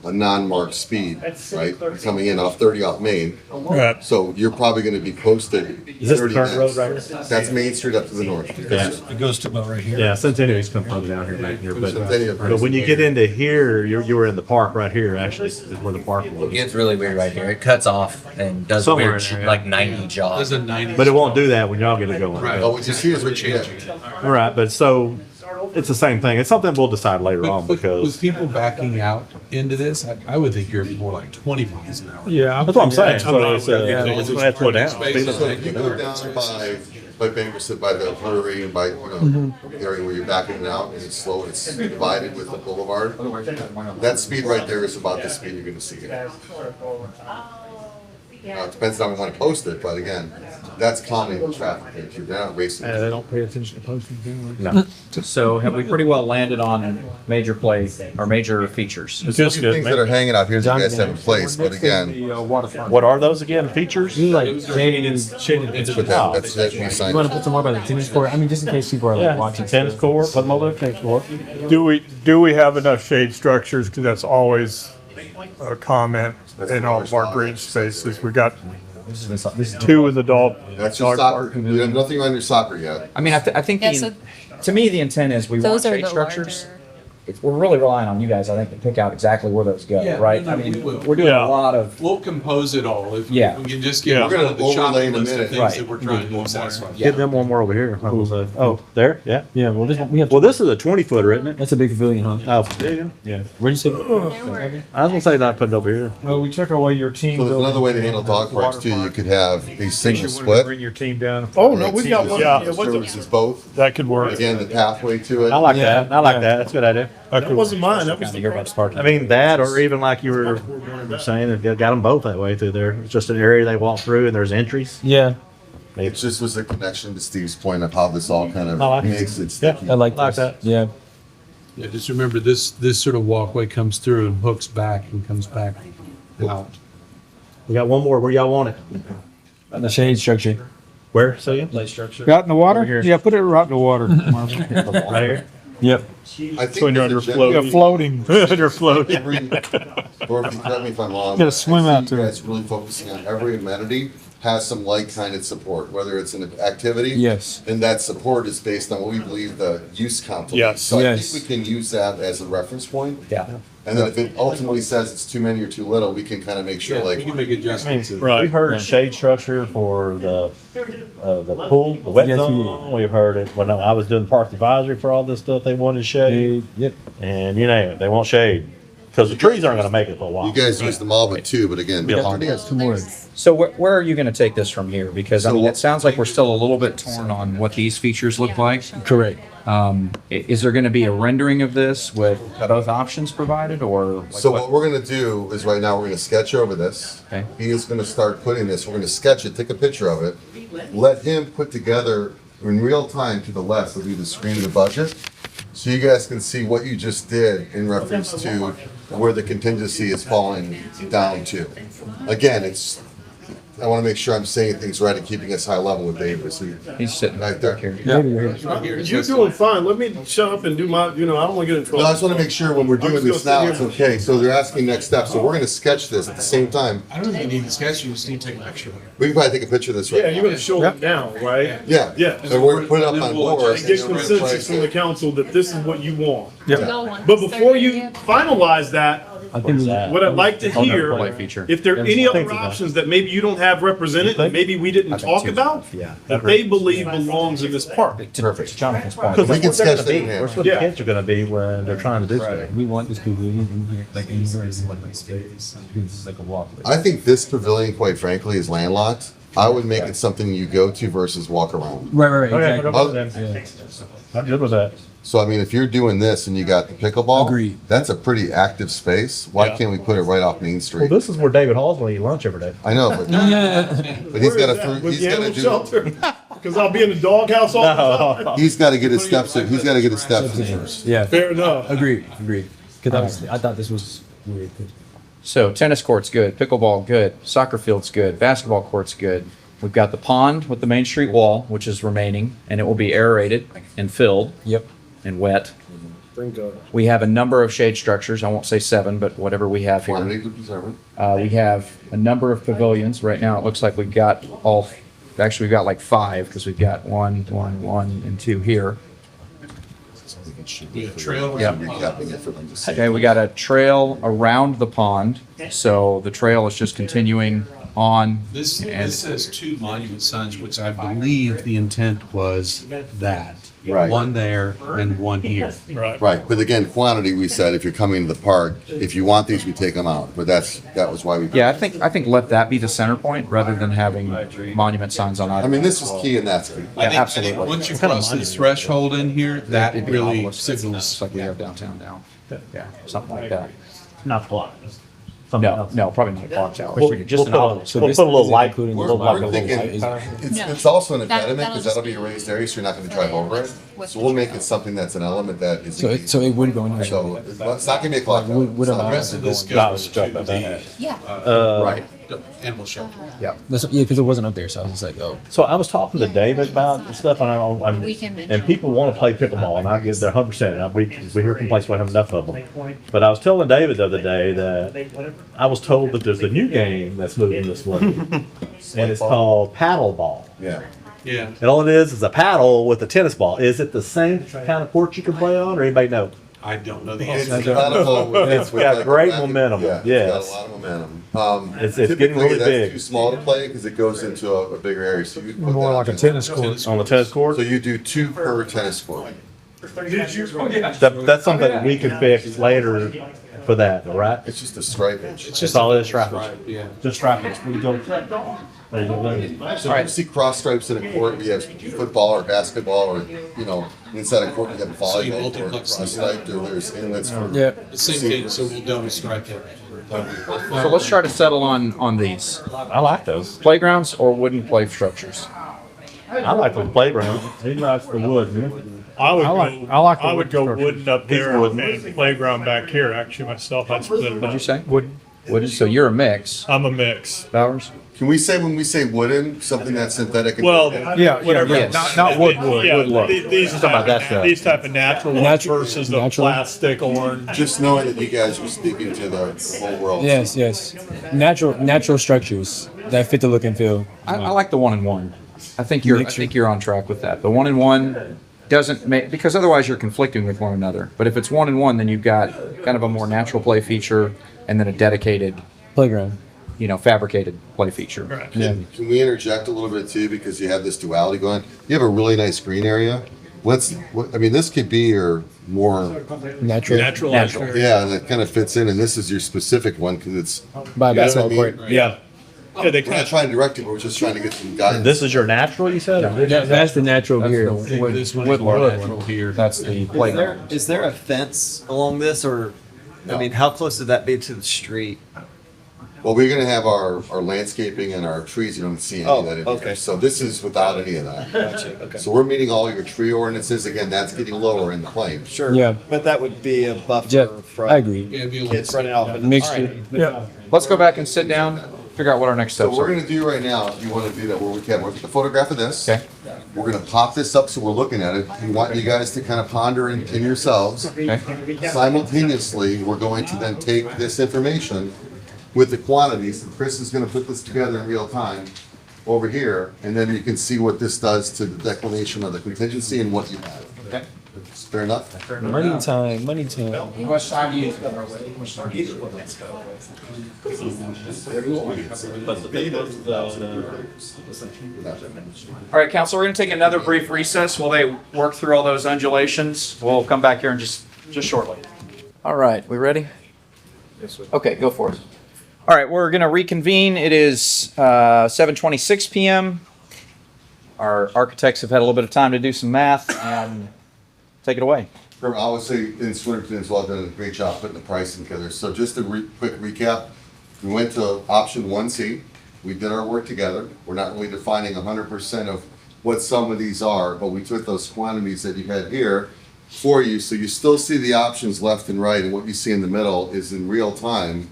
non-marked speed, right? Coming in off 30 off Main. Right. So you're probably going to be posted. Is this the 30 current road minutes. right here? That's Main Street up to the north. Yeah. It goes to about right here. Yeah, Centennial's come from down here back here, Centennial. but when you get into here, you were in the park right here, actually, is where the park It was. gets really weird right here. It cuts off and does Somewhere weird, in there, yeah. like 90 jogs. There's a 90. But it won't do that when y'all get it going. Right. Oh, which is here's what you Changing. get. All right, but so it's the same thing. It's something we'll decide later on With because people backing out into this, I would think you're more like 20 miles an hour. Yeah. that's what I'm saying. So not it's, with that. yeah, it's gonna have to go down. Spaces. So if you go down by Bangerson, by the brewery and by, the area where you're backing out and it's slow and it's divided with the boulevard, that speed right there is about the speed you're going to see. It depends on how we want to post it, but again, that's calming the traffic there too. They're not racing. They don't pay attention to posting. No. So have we pretty well landed on major play or major features? There's a few things that are hanging out here that you guys have in place, but again, The waterfront. What are those again? Features? Like shaded. but that's that new You sign. want to put some more about the tennis court? I mean, just in case people are like Yeah, watching. tennis court, put them over there, tennis court. Do we have enough shade structures? Because that's always a comment in all of our green spaces. We got This is two in the dog. That's your dog soccer. park. You have nothing on your soccer yet. I mean, I think Yeah, so to me, the intent is we want those are shade the structures. larger. We're really relying on you guys, I think, to pick out exactly where those go, Yeah, right? no, I we mean, will. we're doing Yeah. a lot of, We'll compose it all. If Yeah. we can just get Yeah. kind We're of the gonna overlay shopping in a list of minute. things Right. that we're trying to satisfy. Give them one more over here. Oh, there? Yeah. Yeah, well, we have. Well, this is a 20-footer, isn't it? That's a big pavilion, huh? Oh, pavilion? Yeah. Where'd you say? I was gonna say not put it over here. Well, we took away your team. So there's building. another way to handle dog parks too. You could have a single split. Bring your team down. Oh, no, we've got one. Yeah. Services both. That could work. Again, the pathway to it. I like that. I like that. That's a good idea. That wasn't mine. That was to hear about this parking. I mean, that, or even like you were saying, they got them both that way through there. It's just an area they walk through and there's entries. Yeah, It just was a connection to Steve's point of how this all kind of I like it. makes it Yeah. sticky. I like Like this. that. Yeah. Yeah, just remember this sort of walkway comes through and hooks back and comes back out. We got one more. Where y'all want it? The shade structure. Where? So you? Got in the water? Over here. Yeah, put it right in the water. Marvin. Right here? Yep. I think when you're there's a under general- Yeah, floating. They're floating. Or if you correct me if I'm wrong. Gotta swim I out see to you it. guys really focusing on every amenity has some like-minded support, whether it's an activity. Yes. And that support is based on what we believe the use count will be. Yes. So I Yes. think we can use that as a reference point. Yeah. And then if it ultimately says it's too many or too little, we can kind of make sure Yeah, we like, can make adjustments. Right. We've heard shade structure for the pool, the wet Yes, we zone. We've heard it, when I was doing park advisory for all this stuff, they wanted shade. Yep. And you name it, they want shade. Because the trees aren't gonna make it for a while. you guys use them all but two, but again. Yeah. Two more. So where are you going to take this from here? Because I So mean, what- it sounds like we're still a little bit torn on what these features look like. Correct. Is there going to be a rendering of this with both options provided, or like So what we're gonna do is right now, we're gonna sketch over this. Okay. He is gonna start putting this, we're gonna sketch it, take a picture of it, let him put together in real time to the left will be the screen of the budget. So you guys can see what you just did in reference to where the contingency is falling down to. Again, I want to make sure I'm saying things right and keeping us high level with David. So He's sitting right there. here. You're doing fine. Let me shut up and do my, I don't want to get in trouble. No, I just want to make sure when we're doing I'm this still now, it's sitting okay. So they're asking next steps. So we're going to sketch this at the same time. I don't think you need to sketch, you just need to take a picture of it. We can probably take a picture of this right Yeah, now. you're gonna show them now, right? Yeah. Yeah. And we're going to put it up on board. And get consensus from the council that this is what you want. No one. But before you finalize that, I think we, what I'd like to hear, Play feature. if there are any other options that maybe you don't have represented, that maybe we didn't talk about, Yeah. that they believe belongs in this park. Perfect. Jonathan's point. Because We can that's what they're sketch gonna that be. in That's hand. what the Yeah. kids are gonna be when they're trying to do stuff. we want this pavilion in here, like in here, is like space, it's like a walkway. I think this pavilion, quite frankly, is landlocked. I would make it something you go to versus walk around. Right, Okay, exactly. I'm good with that. I'm good with that. So I mean, if you're doing this and you got the pickleball, Agreed. that's a pretty active space. Why Yeah. can't we put it right off Main Well, Street? this is where David Hall's gonna eat lunch every day. I know, but he's Where got is that? to With he's the got to animal do shelter? Because I'll be in the doghouse all the time. he's got to get his steps in. He's got to get his steps in first. Yeah, Fair enough. agreed. Because I thought this was weird. So tennis court's good, pickleball good, soccer field's good, basketball court's good. We've got the pond with the Main Street wall, which is remaining, and it will be aerated and filled Yep. and wet. Thank God. We have a number of shade structures. I won't say 7, but whatever we have here. Quantity to preserve it. We have a number of pavilions. Right now, it looks like we've got actually, we've got like 5 because we've got 1, and 2 here. Yeah, trail. Yep. Recapping it for them to see. Okay, we got a trail around the pond. So the trail is just continuing on. This And- says 2 monument signs, which I believe the intent was that. Right. One there and one here. Right. Right, but again, quantity, we said, if you're coming to the park, if you want these, we take them out. But that was why we. Yeah, I think let that be the center point rather than having monument signs on either. I mean, this is key in that. I think absolutely. once you cross this threshold in here, that It'd be really obelisk. signals. like we have downtown now. Yeah, something like that. Not a lot. No, probably not a clock tower. We'll, Just we'll an put, obelisk. a, we'll put a little light, including We're, little like a we're little thinking, light. it's also an That- impediment, that'll because that'll just be a be- raised area, so you're not gonna drive over it. So we'll make it something that's an element that is. So it would go in here. So it's not gonna be a clock tower. Would It's not allow gonna us The be. rest of this Not goes stuff to like that. Yeah. Right. the animal shelter. That's, yeah, because it wasn't up there, so I was just like, oh. So I was talking to David about this stuff, and We can mention and people want to play pickleball, and I get they're 100%. We hear complaints we have enough of them. But I was telling David the other day that I was told that there's a new game that's moving this way, and it's called paddle ball. Yeah. Yeah. And all it is a paddle with a tennis ball. Is it the same kind of court you can play on, or anybody know? I don't know the It's answer. It's got great momentum, Yeah, it's yes. got a lot of momentum. It's getting Typically, really that's big. too small to play because it goes into a bigger area. So you put More that like a on- tennis court. On the tennis court. So you do 2 per tennis court. That's something we can fix later for that, all right? It's just a stripage. It's Just all it is stripage. Right, yeah. Just stripage. We go. There you go. So you see cross stripes in a court, we have football or basketball or, inside a court, we have a So you volleyball court, multiplex cross striped, or there's inlets for. Yeah. The same thing, so we'll double strike it. So let's try to settle on these. I like those. Playgrounds or wooden play structures? I like the playground. He likes the wood. I would I like the I would go wood wooden up there wooden. and playground back here, actually myself, I'd split it What'd you up. say? Wood, Wooden? So you're a mix, I'm a mix. Bowers? Can we say, when we say wooden, something that's synthetic? and- Well, yeah, whatever. yes. not wood. Yeah, look. these Talking about that stuff. these type of natural ones Natural- versus the natural. plastic orange. Just knowing that you guys are speaking to the whole world. Yes. Natural structures that fit the look and feel. I like the 1-in-1. I think you're on track with that. The 1-in-1 doesn't make, because otherwise you're conflicting with one another. But if it's 1-in-1, then you've got kind of a more natural play feature and then a dedicated, Playground. fabricated play feature. Yeah. Can we interject a little bit too, because you have this duality going? You have a really nice green area. This could be your more, Natural. Natural. yeah, and it kind of fits in, and this is your specific one, because it's. By You know what I basketball mean? court. Yeah. Yeah, they We're not trying to direct you, but we're just trying to get some guidance. This is your natural, you said? That's the natural That's here. the wood, This one is wood more look. natural here. That's the playground. Is there a fence along this, or, I mean, how close would that be to the street? Well, we're gonna have our landscaping and our trees, you don't see any of that in here. So this is without any of that. Okay. So we're meeting all your tree ordinances, again, that's getting lower in the claim. Sure. Yeah. But that would be a buffer Jeff, from I agree. Yeah, it'd be a little- kids running off. in the Mixture. Yeah. Let's go back and sit down, figure out what our next So steps what we're are. gonna do right now, if you wanna do that, where we can, we'll get the photograph of this. Okay. We're gonna pop this up so we're looking at it. We want you guys to kind of ponder in yourselves. Okay. Simultaneously, we're going to then take this information with the quantities, and Chris is gonna put this together in real time over here, and then you can see what this does to the declination of the contingency and what you have. Okay. Fair enough? Money time, money time. How much time do you? All right, council, we're gonna take another brief recess while they work through all those undulations. We'll come back here in just shortly. All right, we ready? Okay, go for it. All right, we're gonna reconvene. It is 7:26 p.m. Our architects have had a little bit of time to do some math and take it away. I would say in Swinnerton as well, done a great job putting the pricing together. So just a quick recap, we went to option 1C. We did our work together. We're not really defining 100% of what some of these are, but we took those quantities that you had here for you. So you still see the options left and right, and what you see in the middle is in real time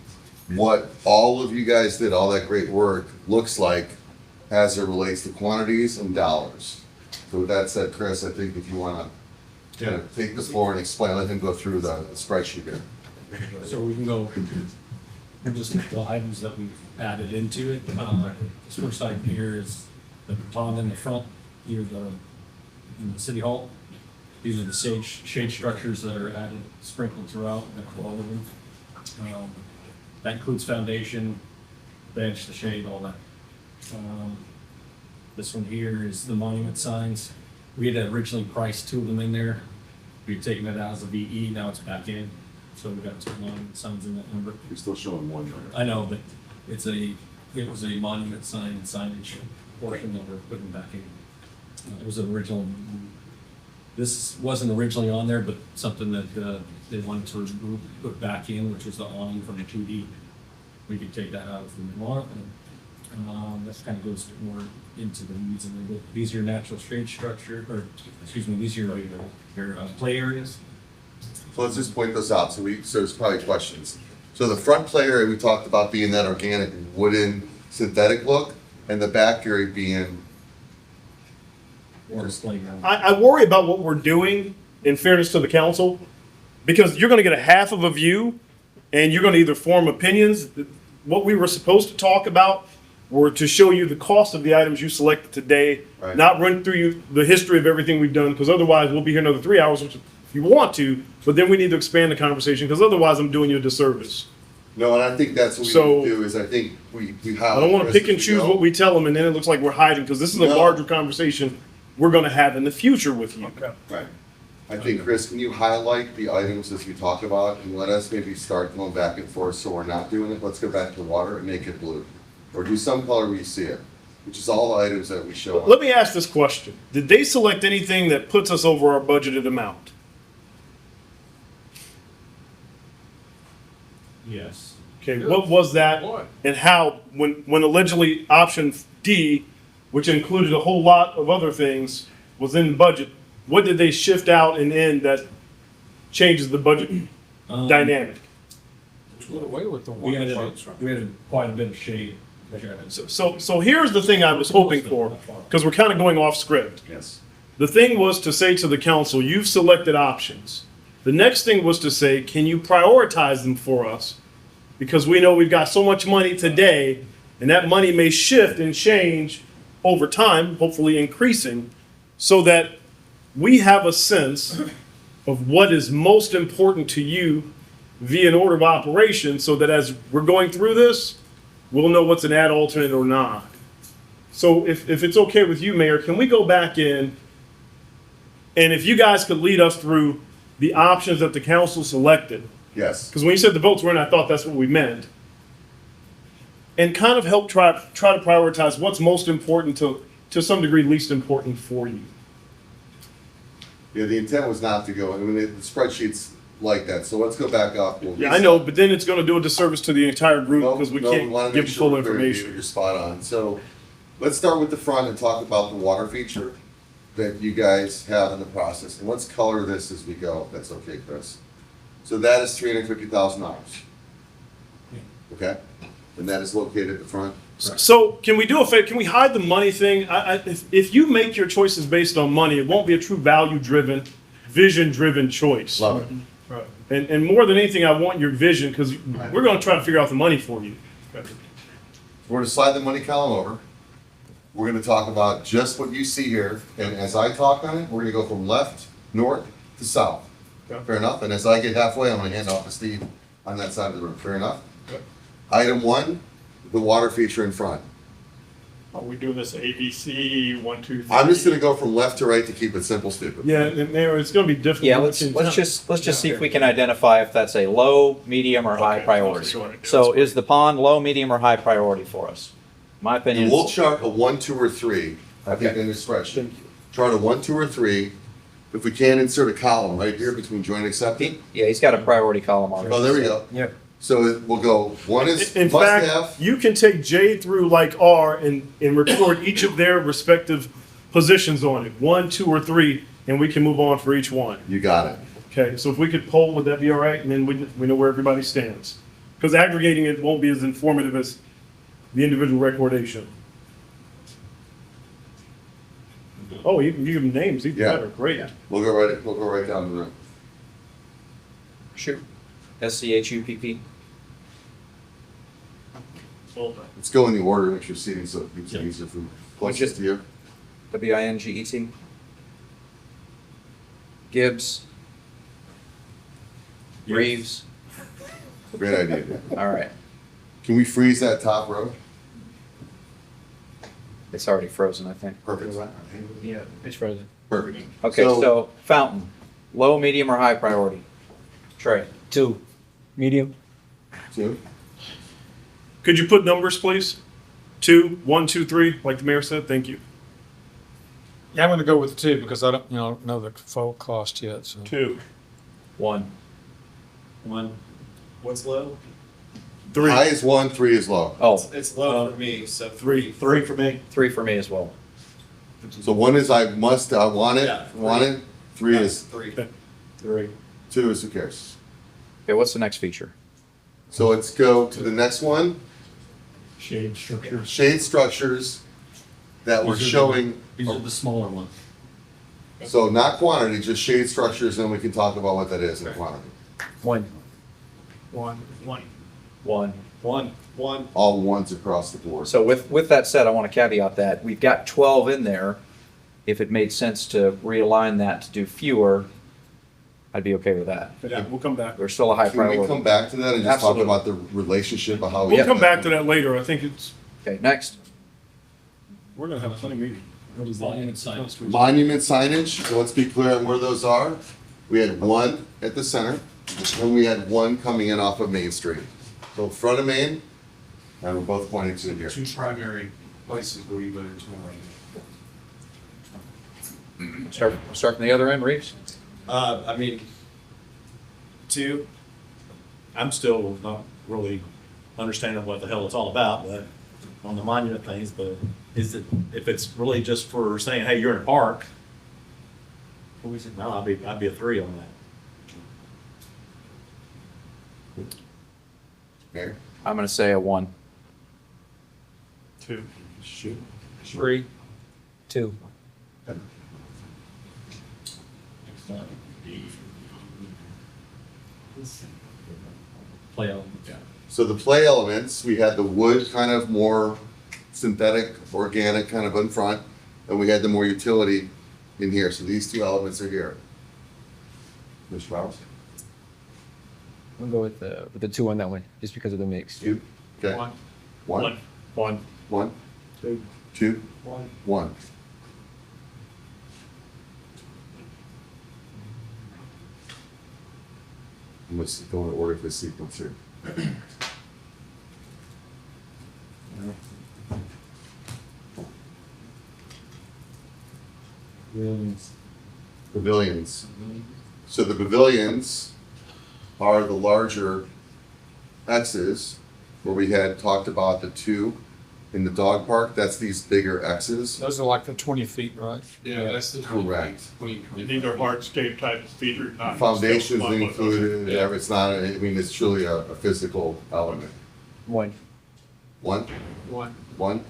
what all of you guys did, all that great work looks like as it relates to quantities and dollars. So with that said, Chris, I think if you want to kind of take this forward and explain, let him go through the spreadsheet here. So we can go, just the items that we've added into it. This first item here is the pond in the front, here in the city hall. These are the shade structures that are added, sprinkled throughout, all of them. That includes foundation, bench, the shade, all that. This one here is the monument signs. We had originally priced 2 of them in there. We've taken it out as a VE, now it's back in. So we've got 2 monument signs in that number. You're still showing one. I know, but it was a monument sign and signage portion that we're putting back in. It was original. This wasn't originally on there, but something that they wanted to remove, put back in, which was the awning from the 2D. We could take that out if we want. And, that kind of goes more into the weeds a little bit. These are your natural shade structure, or excuse me, these are your play areas. So let's just point this out. So there's probably questions. So the front play area we talked about being that organic wooden synthetic look, and the back area being. Or playground. I worry about what we're doing, in fairness to the council, because you're gonna get a half of a view, and you're gonna either form opinions. What we were supposed to talk about were to show you the cost of the items you selected today, Right. not run through you the history of everything we've done, because otherwise we'll be here another 3 hours, which if you want to, but then we need to expand the conversation, because otherwise I'm doing you a disservice. No, and I think that's what we So- need to do is I think we I don't wanna pick and choose what we tell them, and then it looks like we're hiding, because this is a No. larger conversation we're gonna have in the future with you. Right. I think, Chris, can you highlight the items as we talk about and let us maybe start going back and forth so we're not doing it? Let's go back to the water and make it blue. Or do some color where you see it, which is all the items that we show. on. Let me ask this question. Did they select anything that puts us over our budgeted amount? Yes. Okay, what was that and how, when allegedly option D, which included a whole lot of other things, was in the budget, what did they shift out and in that changes the budget dynamic? We added quite a bit of shade. So here's the thing I was hoping for, because we're kind of going off script. Yes. The thing was to say to the council, you've selected options. The next thing was to say, can you prioritize them for us? Because we know we've got so much money today, and that money may shift and change over time, hopefully increasing, so that we have a sense of what is most important to you via an order of operation, so that as we're going through this, we'll know what's an ad alternate or not. So if it's okay with you, Mayor, can we go back in, and if you guys could lead us through the options that the council selected, Yes. because when you said the votes were in, I thought that's what we meant, and kind of help try to prioritize what's most important to some degree least important for you. Yeah, the intent was not to go, I mean, the spreadsheets like that. So let's go back up. Yeah, I know, but then it's gonna do a disservice to the entire group No, because we no, can't wanna give make full sure we're clear, information. You're spot on. So let's start with the front and talk about the water feature that you guys have in the process. And let's color this as we go, if that's okay, Chris. So that is $350,000. Okay? And that is located at the front. So can we do a favor? Can we hide the money thing? If you make your choices based on money, it won't be a true value-driven, vision-driven choice. Love it. Right. And more than anything, I want your vision because we're going to try to figure out the money for you. We're gonna slide the money column over. We're gonna talk about just what you see here, and as I talk on it, we're gonna go from left, north to south. Okay. Fair enough? And as I get halfway, I'm gonna hand off to Steve on that side of the room. Fair enough? Okay. Item one, the water feature in front. Are we doing this ABC, 1, 2, 3? I'm just gonna go from left to right to keep it simple, stupid. Yeah, and Mayor, it's going to be difficult. Yeah, let's just see if we can identify if that's a low, medium, or high Okay, priority. that's what I do. So is the pond low, medium, or high priority for us? My opinion And we'll is, chart a 1, 2, or 3, I think, Okay. in this spreadsheet. Chart a 1, 2, or 3. If we can, insert a column right here between joint accepted. yeah, he's got a priority column already. Oh, there we go. Yep. So we'll go, one is In must fact, have. you can take J through like R and record each of their respective positions on it, 1, 2, or 3, and we can move on for each one. You got it. Okay, so if we could poll, would that be all right? And then we know where everybody stands. Because aggregating it won't be as informative as the individual recordation. Oh, you can give them names, even Yeah. better, great. We'll go right down the room. Shoot. SCHUPP. Let's go in the order that you're seating so it makes it easier for closest to you. WINGET. Gibbs. Reeves. Great idea. Dan. All right. Can we freeze that top row? It's already frozen, I think. Perfect. Yeah, it's frozen. Perfect. Okay, so fountain, low, medium, or high priority? Trey. 2, medium. Two. Could you put numbers, please? 2, 1, 2, 3, like the mayor said, thank you. Yeah, I'm gonna go with 2 because I don't know the full cost yet, so. 2, 1. 1. What's low? 3. High is 1, 3 is low. Oh, It's low for me, so 3. 3 for me. 3 for me as well. So 1 is I want it, Yeah, want it. 3 is, 3. 3. 2 is who cares. Okay, what's the next feature? So let's go to the next one. Shade structures. Shade structures that we're These are the- showing. These are the smaller ones. So not quantity, just shade structures, and we can talk about what that is in quantity. 1. 1. 1. 1. All ones across the board. So with that said, I want to caveat that we've got 12 in there. If it made sense to realign that to do fewer, I'd be okay with that. Yeah, we'll come back. There's still a high Can we priority. come back to that and just talk Absolutely. about the relationship of how we? We'll come back to that later. I think it's, Okay, next. we're going to have plenty of meetings. Volume size. Monument signage, so let's be clear on where those are. We had 1 at the center, and we had 1 coming in off of Main Street. So front of Main, and we're both pointing to it here. Two primary places where you go to. Start from the other end, Reeves. I mean, 2. I'm still not really understanding what the hell it's all about, but on the monument things, but is it, if it's really just for saying, hey, you're in a park, no, I'd be a 3 on that. Okay. I'm going to say a 1. 2. 3. 2. Play element. So the play elements, we had the wood kind of more synthetic, organic kind of in front, and we had the more utility in here. So these 2 elements are here. Mr. Rouse? I'm gonna go with the 2 on that one, just because of the mix. 2? Okay. 1. 1? 1. 1? 2. 2? 1. Let's go in order for the sequence here. Pavilions. So the pavilions are the larger X's where we had talked about the two in the dog park. That's these bigger X's. Those are like the 20 feet, right? Yeah, that's the Correct. These are hardscape type features, not. Foundations stuff like included, Yeah. it's not, I mean, it's truly a physical element. One. One, one,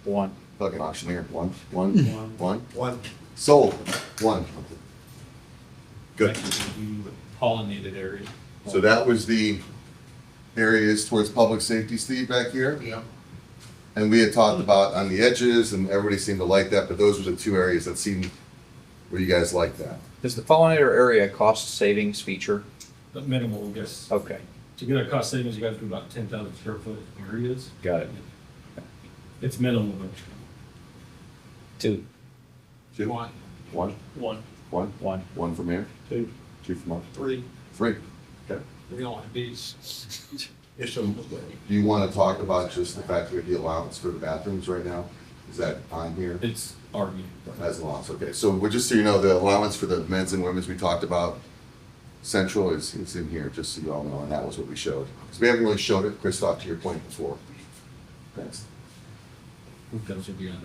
One. fucking auctioneer, one, one, One. sold, one. Good. Pollinated area. So that was the areas towards public safety, Steve, back here? Yeah. And we had talked about on the edges, and everybody seemed to like that, but those were the two areas that seemed where you guys liked that. Is the pollinator area a cost savings feature? The minimal, I guess. Okay, To get a cost savings, you got to do about 10,000 square foot areas. got it. It's minimal. Two. Two? One. One, One. one, One. one from here, Two. two from us, Three. three. Okay. We don't have these. Do you want to talk about just the fact we have the allowance for the bathrooms right now? Is that on here? It's already. As allowance, okay. So we're just so you know, the allowance for the men's and women's we talked about, central is in here, just so you all know, and that was what we showed. Because we haven't really showed it, Christoph, to your point before. Thanks. Those would be on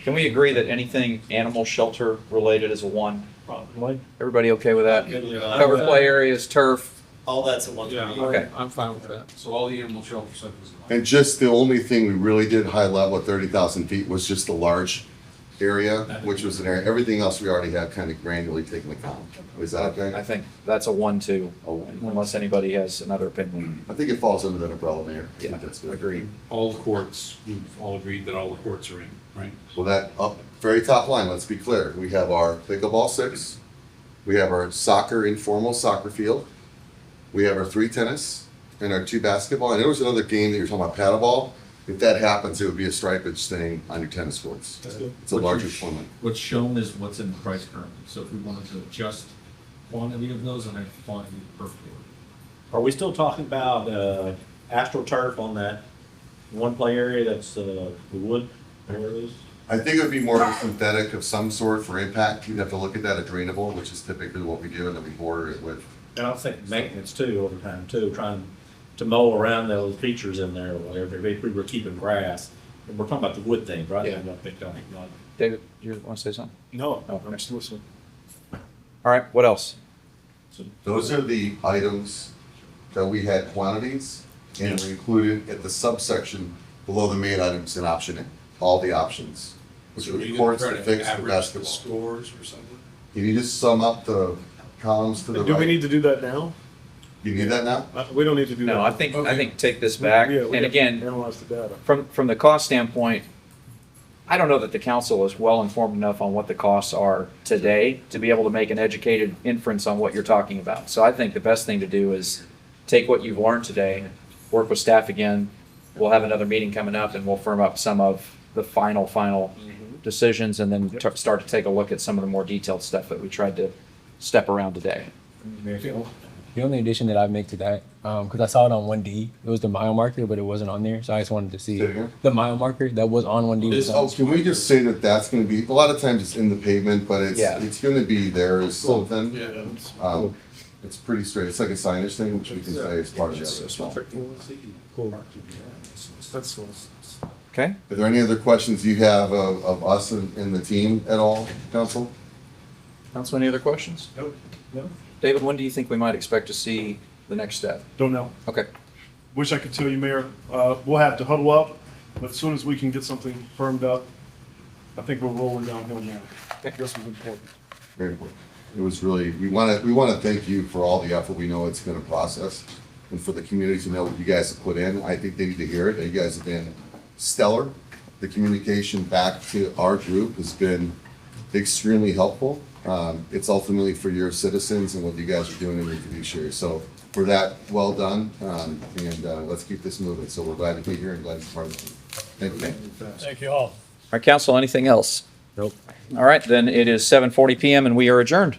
Can we agree that anything animal shelter related is a one? Probably. Everybody okay with that? Yeah. Covered play areas, turf, All that's a one. for me. okay. I'm fine with that. So all the animal shelter stuff is. And just the only thing we really did high level at 30,000 feet was just the large area, which was an area, everything else we already had kind of granularly taken account. Is that I okay? think that's a one, two, Oh, unless anybody has another opinion. I think it falls under that umbrella, Mayor. I think Yeah, that's good. agreed. All the courts, we've all agreed that all the courts are in, right? Well, that up, very top line, let's be clear. We have our pickleball six. We have our soccer, informal soccer field. We have our 3 tennis and our 2 basketball. And there was another game that you were talking about, paddleball. If that happens, it would be a stripage thing on your tennis courts. It's a larger tournament. What's shown is what's in the price currently. So if we wanted to adjust quantity of those, and I find it perfectly. Are we still talking about, AstroTurf on that one play area that's, the wood, whatever it is? I think it would be more of a synthetic of some sort for impact. You'd have to look at that, a drainable, which is typically what we do, and then we border it with. And I was thinking maintenance too, over time too, trying to mow around those features in there or whatever, if we were keeping grass. And we're talking about the wood thing, right? Yeah. I don't think, not- David, you want to say something? No, Oh, I'm just listening. All right, what else? Those are the items that we had quantities and we included at the subsection below the main items in option A, all the options. Which would be courts, the fix, the basketball. Scores or something? Can you just sum up the columns to the right? Do we need to do that now? You need that now? We don't need to do that. No, I think take this back, Yeah, we and have again, to Analyze the data. from the cost standpoint, I don't know that the council is well informed enough on what the costs are today to be able to make an educated inference on what you're talking about. So I think the best thing to do is take what you've learned today, work with staff again. We'll have another meeting coming up and we'll firm up some of the final decisions and then start to take a look at some of the more detailed stuff that we tried to step around today. The only addition that I make to that, because I saw it on 1D, it was the mile marker, but it wasn't on there. So I just wanted to see Say it again? the mile marker that was on 1D. was Oh, on- can we just say that that's gonna be, a lot of times it's in the pavement, but Yeah. it's gonna be there as something. Yeah. It's pretty straight, it's like a signage thing, which we can say is part of It's so it. small. That's Okay, Are there any other questions you have of us and the team at all, council? council, any other questions? Nope. No. David, when do you think we might expect to see the next step? Don't know. Okay, Wish I could tell you, Mayor. We'll have to huddle up, but as soon as we can get something firmed up, I think we're rolling downhill now. This was important. Very important. It was really, we wanna thank you for all the effort. We know it's been a process. And for the community to know what you guys have put in, I think they need to hear it. You guys have been stellar. The communication back to our group has been extremely helpful. It's ultimately for your citizens and what you guys are doing in your fiduciary. So for that, well done, and let's keep this moving. So we're glad to be here and glad to be part of it. Thank you. Thank you all. all right, council, anything else? Nope. All right, then it is 7:40 PM and we are adjourned.